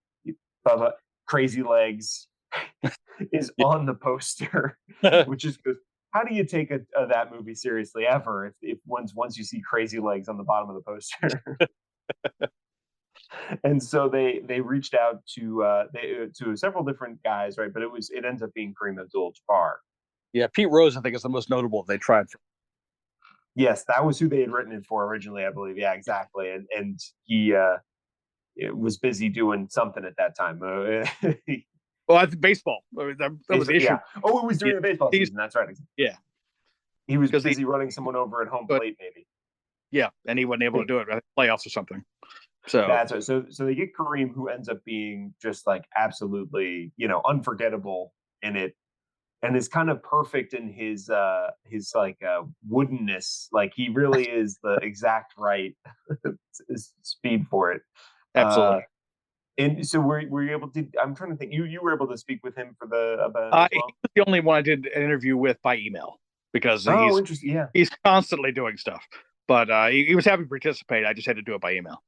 Crazy Legs is on the poster, which is good. How do you take that movie seriously ever if once you see Crazy Legs on the bottom of the poster? And so they reached out to several different guys, right? But it ends up being Kareem Abdul-Jabbar. Yeah, Pete Rose, I think, is the most notable they tried for. Yes, that was who they had written it for originally, I believe. Yeah, exactly. And he was busy doing something at that time. Well, I think baseball. I mean, that was the issue. Yeah. Oh, it was during the baseball season. That's right. Yeah, He was because busy running someone over at home plate, maybe. Yeah, and he wasn't able to do it. Playoffs or something. So that's right. So they get Kareem, who ends up being just like absolutely, unforgettable in it, and is kind of perfect in his like woodenness. Like he really is the exact right speed for it. Absolutely. And so were you able to? I'm trying to think. You were able to speak with him for about as well. He was the only one I did an interview with by email because interesting. Yeah, he's constantly doing stuff. But he was happy to participate. I just had to do it by email.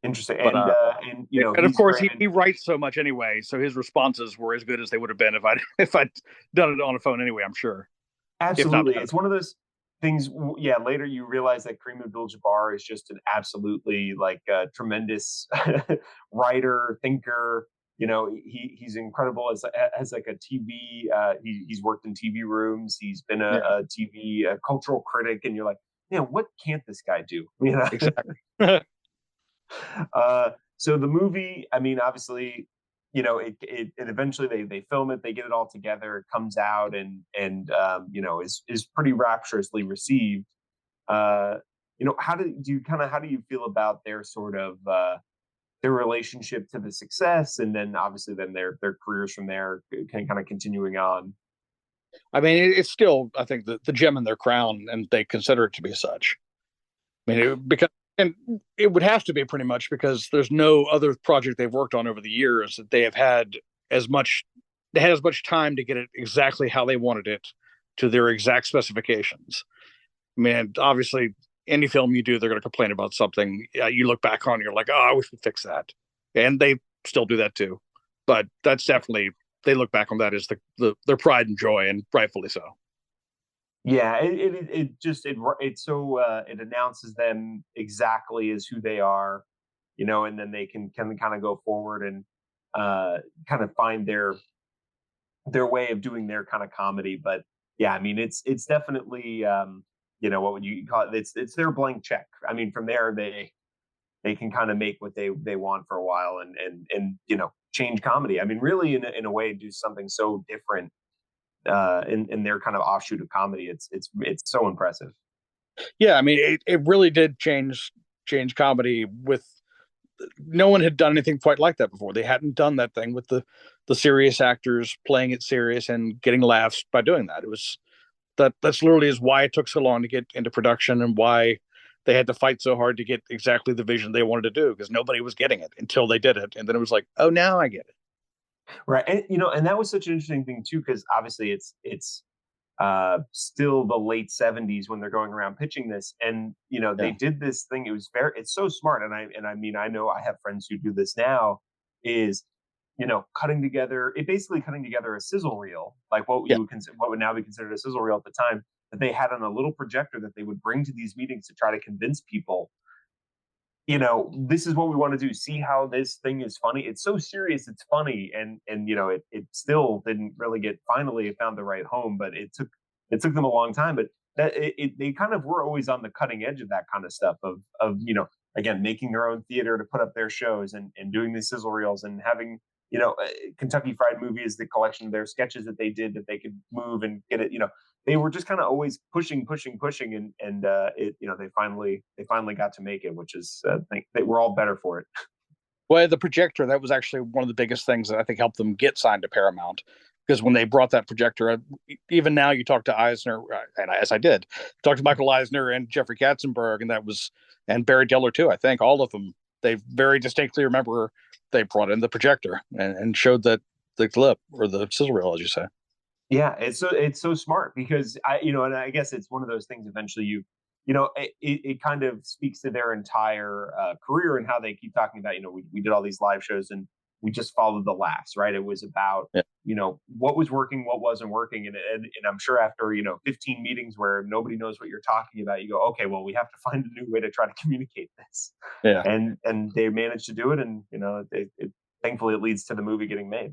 Interesting. But, and of course he writes so much anyway, so his responses were as good as they would have been if I'd done it on a phone anyway. I'm sure. Absolutely, it's one of those things. Yeah, later you realize that Kareem Abdul-Jabbar is just an absolutely like tremendous writer, thinker. He's incredible as like a TV. He's worked in TV rooms. He's been a TV cultural critic, and you're like, what can't this guy do? Exactly. So the movie, I mean, obviously, it eventually they film it, they get it all together, it comes out, and is pretty rapturously received. How do you feel about their sort of their relationship to the success, and then obviously then their careers from there kind of continuing on? I mean, it's still, I think, the gem in their crown, and they consider it to be such. I mean, and it would have to be pretty much because there's no other project they've worked on over the years that they have had as much time to get it exactly how they wanted it to their exact specifications. I mean, obviously, any film you do, they're going to complain about something. You look back on, you're like, oh, I wish we fixed that, and they still do that too. But that's definitely, they look back on that as their pride and joy, and rightfully so. Yeah, it announces them exactly as who they are, and then they can kind of go forward and kind of find their way of doing their kind of comedy. But yeah, I mean, it's definitely what would you call it? It's their blank check. I mean, from there they can kind of make what they want for a while, and change comedy. I mean, really in a way do something so different in their kind of offshoot of comedy. It's so impressive. Yeah, I mean, it really did change comedy. With no one had done anything quite like that before. They hadn't done that thing with the serious actors playing it serious and getting laughs by doing that. It was that's literally is why it took so long to get into production, and why they had to fight so hard to get exactly the vision they wanted to do, because nobody was getting it until they did it, and then it was like, oh, now I get it. Right, and that was such an interesting thing too, because obviously it's still the late 70s when they're going around pitching this, and they did this thing. It's so smart, and I mean, I know I have friends who do this now, is cutting together a sizzle reel, like what would now be considered a sizzle reel at the time, that they had on a little projector that they would bring to these meetings to try to convince people, this is what we want to do. See how this thing is funny. It's so serious, it's funny, and it still didn't really finally it found the right home, but it took them a long time. But they kind of were always on the cutting edge of that kind of stuff, of again, making their own theater to put up their shows, and doing these sizzle reels, and having Kentucky Fried Movie is the collection of their sketches that they did that they could move and get it. They were just kind of always pushing, and they finally got to make it, which is they were all better for it. Well, the projector, that was actually one of the biggest things that I think helped them get signed to Paramount, because when they brought that projector, even now you talk to Eisner, and as I did, talk to Michael Eisner and Jeffrey Katzenberg, and Barry Diller too. I think all of them, they very distinctly remember they brought in the projector and showed that the clip, or the sizzle reel, as you say. Yeah, it's so smart, because and I guess it's one of those things. Eventually, it kind of speaks to their entire career, and how they keep talking about, we did all these live shows, and we just followed the laughs, right? It was about, Yeah. what was working, what wasn't working. And I'm sure after, 15 meetings where nobody knows what you're talking about, you go, okay, well, we have to find a new way to try to communicate this. Yeah. And they managed to do it. And, thankfully it leads to the movie getting made.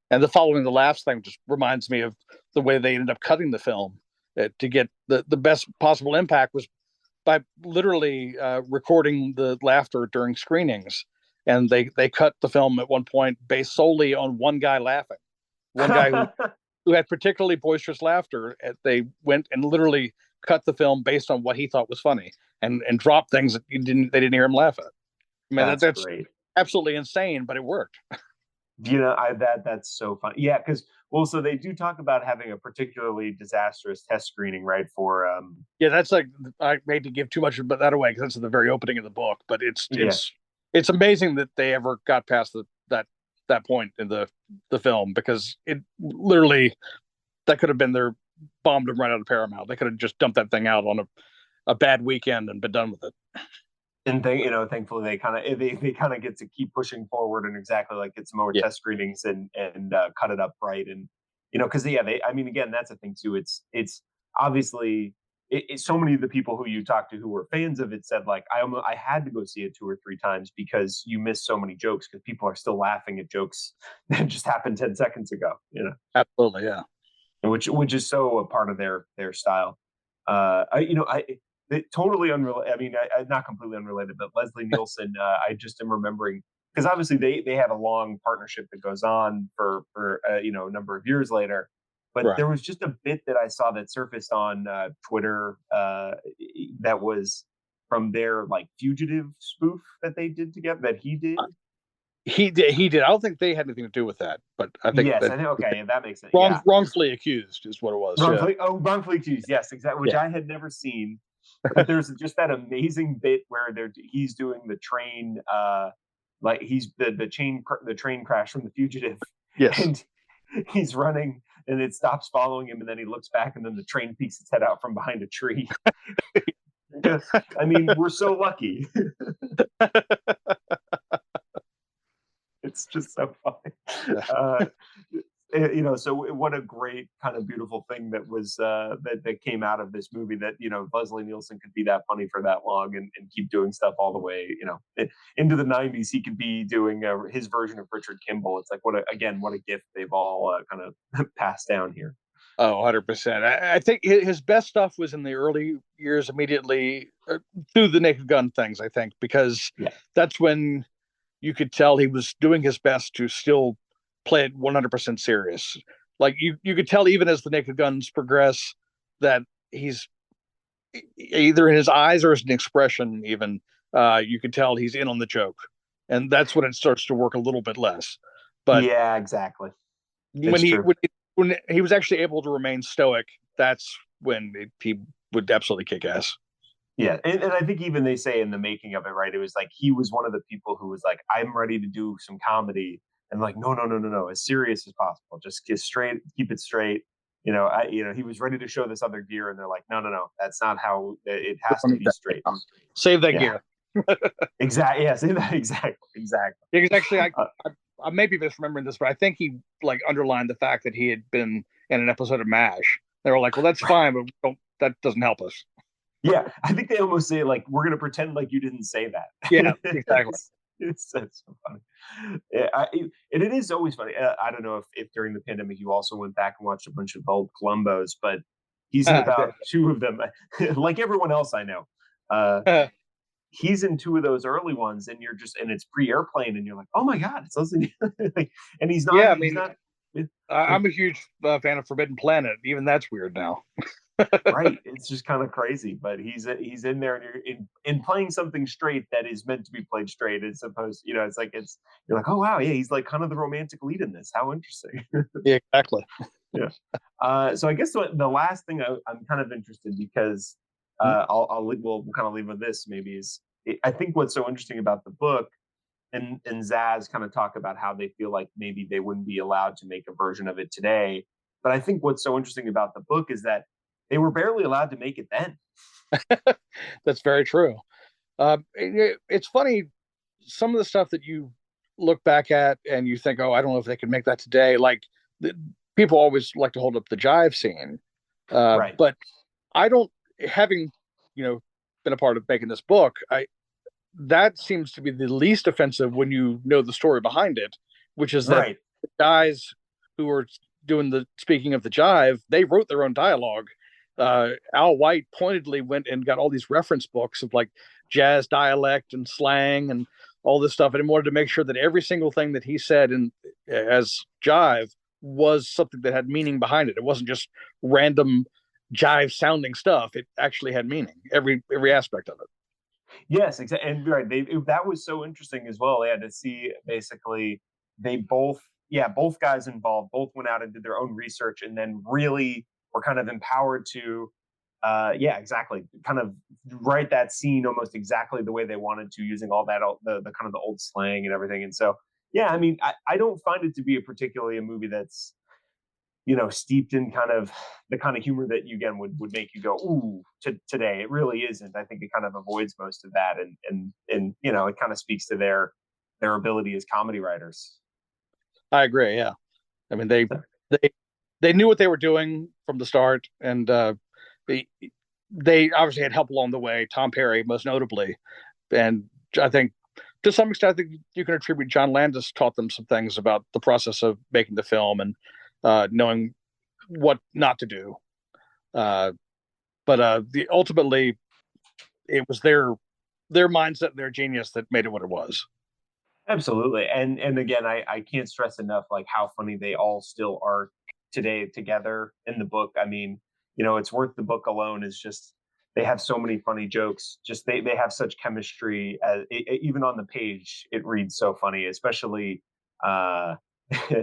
And the following the laughs thing just reminds me of the way they ended up cutting the film. To get the best possible impact was by literally recording the laughter during screenings. And they cut the film at one point based solely on one guy laughing. One guy who had particularly boisterous laughter. They went and literally cut the film based on what he thought was funny and dropped things that they didn't hear him laugh at. I mean, that's great. Absolutely insane, but it worked. That's so fun. Yeah, because so they do talk about having a particularly disastrous test screening, right? For yeah, that's like, I hate to give too much of that away because that's at the very opening of the book, but it's amazing that they ever got past that point in the film, because it literally, that could have been their bombed them right out of Paramount. They could have just dumped that thing out on a bad weekend and been done with it. And thankfully they kind of get to keep pushing forward and exactly like get some more test screenings and cut it up right. And because again, that's a thing too. It's obviously so many of the people who you talk to who were fans of it said, like, I had to go see it 2 or 3 times because you miss so many jokes, because people are still laughing at jokes that just happened 10 seconds ago. Absolutely, yeah. Which is so a part of their style. Totally unrelated. I mean, not completely unrelated, but Leslie Nielsen. I just am remembering, because obviously they have a long partnership that goes on for a number of years later. But There was just a bit that I saw that surfaced on Twitter that was from their like fugitive spoof that they did together, that he did. He did. I don't think they had anything to do with that, but I think I think okay, that makes sense. Wrongfully accused is what it was. Wrongfully accused. Yes, exactly. Which I had never seen. But there's just that amazing bit where he's doing the train, like he's the train crash from The Fugitive. Yes. And he's running, and it stops following him, and then he looks back, and then the train peeks its head out from behind a tree. I mean, we're so lucky. It's just so funny. So what a great kind of beautiful thing that was that came out of this movie, that Leslie Nielsen could be that funny for that long and keep doing stuff all the way into the 90s. He could be doing his version of Richard Kimball. It's like what a gift they've all kind of passed down here. Oh, 100%. I think his best stuff was in the early years, immediately through the Naked Gun things, I think, because that's when you could tell he was doing his best to still play it 100% serious. Like you could tell even as the Naked Guns progress that he's either in his eyes or as an expression, even you could tell he's in on the joke, and that's when it starts to work a little bit less. But yeah, exactly. When he was actually able to remain stoic, that's when he would absolutely kick ass. Yeah, and I think even they say in the making of it, right, it was like he was one of the people who was like, I'm ready to do some comedy, and like, no, as serious as possible, just keep it straight. He was ready to show this other gear, and they're like, no, that's not how it has to be straight. Save that gear. Exactly. Yeah, save that. Exactly. Yeah, because actually, I may be misremembering this, but I think he like underlined the fact that he had been in an episode of MASH. They were like, well, that's fine, but that doesn't help us. Yeah, I think they almost say like, we're going to pretend like you didn't say that. Yeah, exactly. It's so funny. It is always funny. I don't know if during the pandemic you also went back and watched a bunch of old Columbos, but he's in about 2 of them. Like everyone else I know. He's in 2 of those early ones, and and it's pre-airplane, and you're like, oh my god, it's listening. And he's not. Yeah, I'm a huge fan of Forbidden Planet. Even that's weird now. Right, it's just kind of crazy, but he's in there, and you're in playing something straight that is meant to be played straight. It's supposed, it's like you're like, oh wow, yeah, he's like kind of the romantic lead in this. How interesting. Yeah, exactly. Yeah. So I guess the last thing I'm kind of interested, because we'll kind of leave with this maybe, is I think what's so interesting about the book, and Zaz kind of talk about how they feel like maybe they wouldn't be allowed to make a version of it today. But I think what's so interesting about the book is that they were barely allowed to make it then. That's very true. It's funny, some of the stuff that you look back at and you think, oh, I don't know if they could make that today. Like people always like to hold up the jive scene, Right. but I don't. Having been a part of making this book, that seems to be the least offensive when you know the story behind it, which is that Right. the guys who were doing the speaking of the jive, they wrote their own dialogue. Al White pointedly went and got all these reference books of like jazz dialect and slang and all this stuff, and wanted to make sure that every single thing that he said in as jive was something that had meaning behind it. It wasn't just random jive sounding stuff. It actually had meaning, every aspect of it. Yes, exactly. And right, that was so interesting as well. They had to see basically they both, yeah, both guys involved, both went out and did their own research, and then really were kind of empowered to, yeah, exactly, kind of write that scene almost exactly the way they wanted to, using all that the kind of the old slang and everything. And so, yeah, I mean, I don't find it to be particularly a movie that's steeped in kind of the kind of humor that you again would make you go, ooh, today. It really isn't. I think it kind of avoids most of that, and it kind of speaks to their ability as comedy writers. I agree. Yeah, I mean they they knew what they were doing from the start, and they obviously had help along the way. Tom Perry, most notably, and I think to some extent, I think you can attribute John Landis taught them some things about the process of making the film and knowing what not to do. But ultimately, it was their mindset, and their genius that made it what it was. Absolutely, and again, I can't stress enough like how funny they all still are today together in the book. I mean, it's worth the book alone. Is just they have so many funny jokes. Just they have such chemistry. Even on the page, it reads so funny. Especially uh,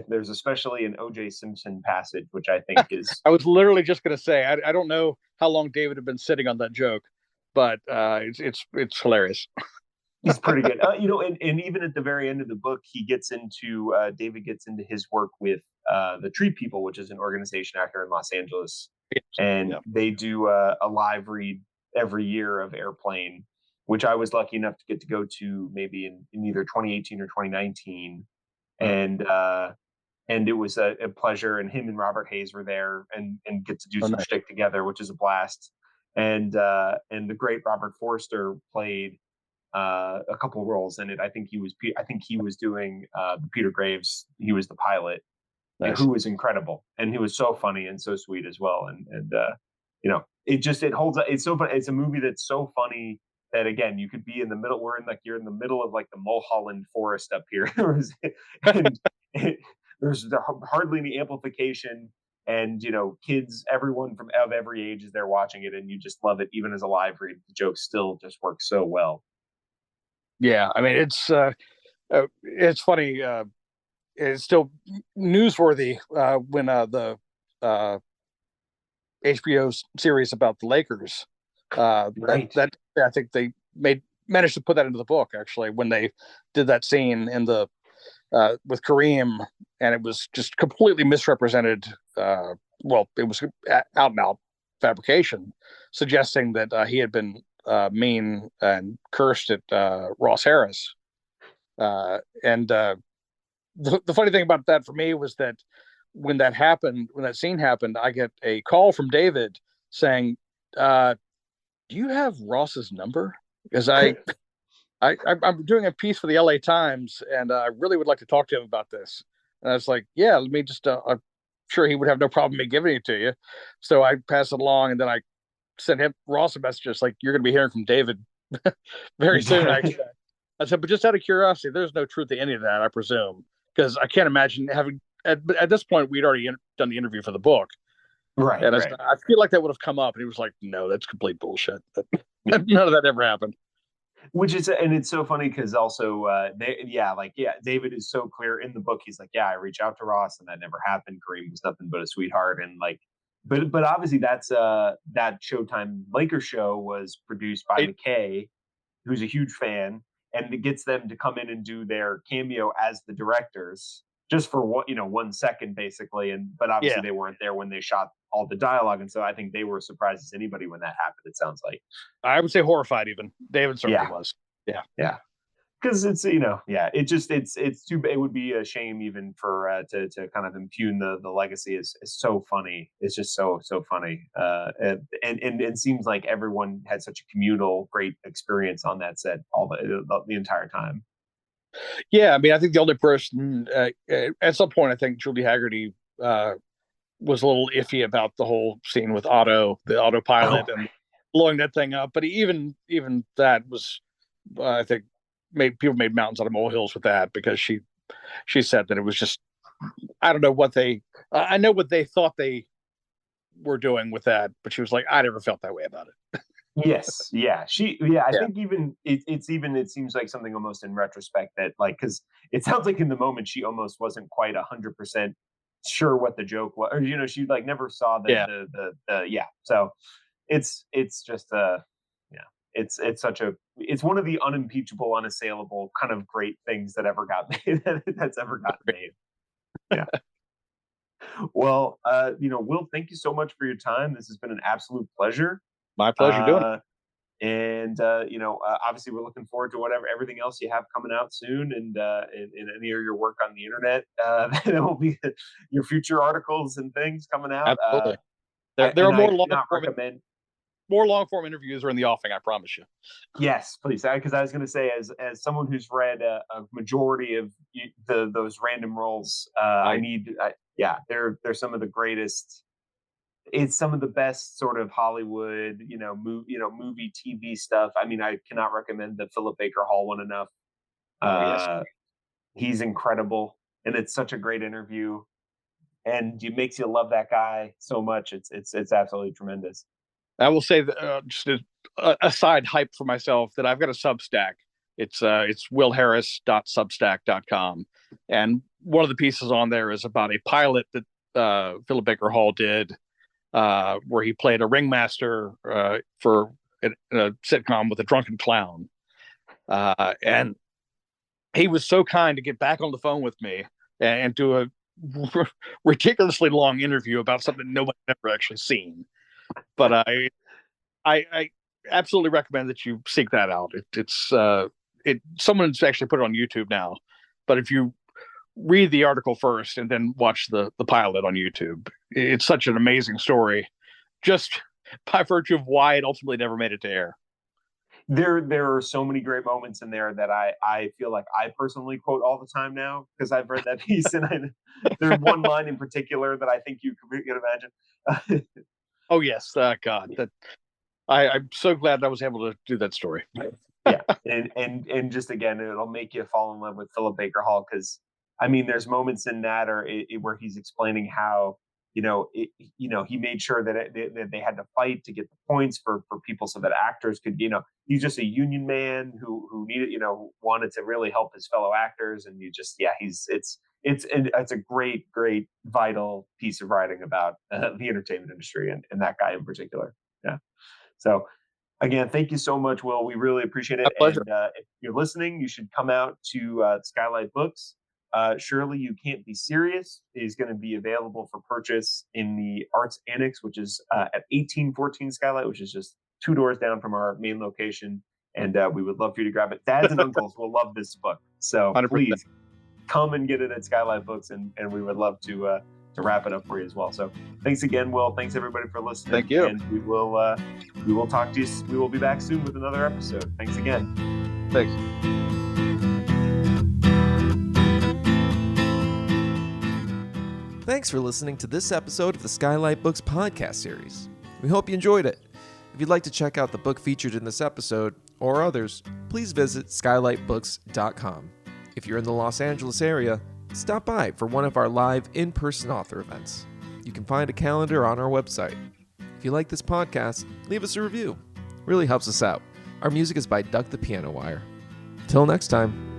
there's especially an O.J. Simpson passage, which I think is I was literally just going to say I don't know how long David had been sitting on that joke, but it's hilarious. he's pretty good. And even at the very end of the book, he gets into David gets into his work with the Tree People, which is an organization out here in Los Angeles, and Yeah. they do a live read every year of Airplane, which I was lucky enough to get to go to maybe in either 2018 or 2019, and it was a pleasure. And him and Robert Hayes were there and get to do some Nice. shtick together, which is a blast. And the great Robert Forster played a couple of roles in it. I think he was doing Peter Graves. He was the pilot, Nice. who was incredible, and he was so funny and so sweet as well. And it holds up. It's so funny. It's a movie that's so funny that again you could be in the middle. You're in the middle of like the Mulholland Forest up here, and there's hardly any amplification. And kids, everyone of every age is there watching it, and you just love it. Even as a live read, the jokes still just work so well. Yeah, I mean it's funny. It's still newsworthy when the HBO series about the Lakers. Right. That I think they managed to put that into the book actually when they did that scene in the with Kareem, and it was just completely misrepresented. Well, it was out and out fabrication, suggesting that he had been mean and cursed at Ross Harris. And the funny thing about that for me was that when that scene happened, I get a call from David saying, "Do you have Ross's number?" Because I'm doing a piece for the LA Times, and I really would like to talk to him about this. And I was like, "Yeah, let me just." I'm sure he would have no problem me giving it to you. So I pass it along, and then I sent him Ross a message just like, "You're going to be hearing from David very soon." I said, "But just out of curiosity, there's no truth to any of that, I presume, because I can't imagine having." At this point, we'd already done the interview for the book, Right. and Right. I feel like that would have come up, and he was like, "No, that's complete bullshit. None of that ever happened." Which is, and it's so funny because also David is so clear in the book. He's like, yeah, I reached out to Ross and that never happened. Kareem was nothing but a sweetheart, and like, but obviously that Showtime Lakers show was produced by McKay, who's a huge fan, and it gets them to come in and do their cameo as the directors just for 1 second basically. And but obviously Yeah, they weren't there when they shot all the dialogue, and so I think they were surprised as anybody when that happened. It sounds like. I would say horrified. Even David certainly Yeah. was. Yeah. Yeah. because it's it's too. It would be a shame even for to kind of impugn the legacy. Is so funny. It's just so funny. And it seems like everyone had such a communal great experience on that set all the entire time. Yeah, I mean, I think the only person at some point, I think Julie Haggerty was a little iffy about the whole scene with Otto, the autopilot, and blowing that thing up. But even that was, I think, people made mountains out of molehills with that, because she said that it was just, I don't know what I know what they thought they were doing with that, but she was like, I never felt that way about it. Yes, yeah, I think even it seems like something almost in retrospect that, like, because it sounds like in the moment she almost wasn't quite 100% sure what the joke was, or she like never saw the so it's just it's one of the unimpeachable, unassailable kind of great things that ever got made, that's ever gotten made. Yeah. Well, Will, thank you so much for your time. This has been an absolute pleasure. My pleasure doing it. And obviously we're looking forward to everything else you have coming out soon, and any of your work on the internet. That will be your future articles and things coming out. Absolutely. There are more long form interviews are in the offing, I promise you. Yes, please. Because I was going to say, as someone who's read a majority of those random roles, they're some of the greatest. It's some of the best sort of Hollywood, movie, TV stuff. I mean, I cannot recommend the Philip Baker Hall one enough. Yes. He's incredible, and it's such a great interview, and it makes you love that guy so much. It's absolutely tremendous. I will say that, just a side hype for myself, that I've got a Substack. It's willharris.substack.com, and one of the pieces on there is about a pilot that Philip Baker Hall did, where he played a ringmaster for a sitcom with a drunken clown, and he was so kind to get back on the phone with me and do a ridiculously long interview about something nobody's ever actually seen. But I absolutely recommend that you seek that out. Someone's actually put it on YouTube now, but if you read the article first and then watch the pilot on YouTube, it's such an amazing story, just by virtue of why it ultimately never made it to air. There are so many great moments in there that I feel like I personally quote all the time now, because I've read that piece, and there's one line in particular that I think you could imagine. Oh yes, God, that I'm so glad I was able to do that story. Yeah, and just again, it'll make you fall in love with Philip Baker Hall, because I mean, there's moments in that where he's explaining how he made sure that they had to fight to get the points for people, so that actors could, he's just a union man who needed, wanted to really help his fellow actors, and it's a great vital piece of writing about the entertainment industry and that guy in particular. Yeah. So again, thank you so much, Will. We really appreciate it. My pleasure. And if you're listening, you should come out to Skylight Books. Shirley, You Can't Be Serious is going to be available for purchase in the Arts Annex, which is at 1814 Skylight, which is just 2 doors down from our main location. And we would love for you to grab it. Dads and uncles will love this book. So 100%. Please come and get it at Skylight Books, and we would love to wrap it up for you as well. So thanks again, Will. Thanks everybody for listening. Thank you. And we will talk to you. We will be back soon with another episode. Thanks again. Thanks. Thanks for listening to this episode of the Skylight Books podcast series. We hope you enjoyed it. If you'd like to check out the book featured in this episode or others, please visit skylightbooks.com. If you're in the Los Angeles area, stop by for one of our live in-person author events. You can find a calendar on our website. If you like this podcast, leave us a review. It really helps us out. Our music is by Duck the Piano Wire. Till next time.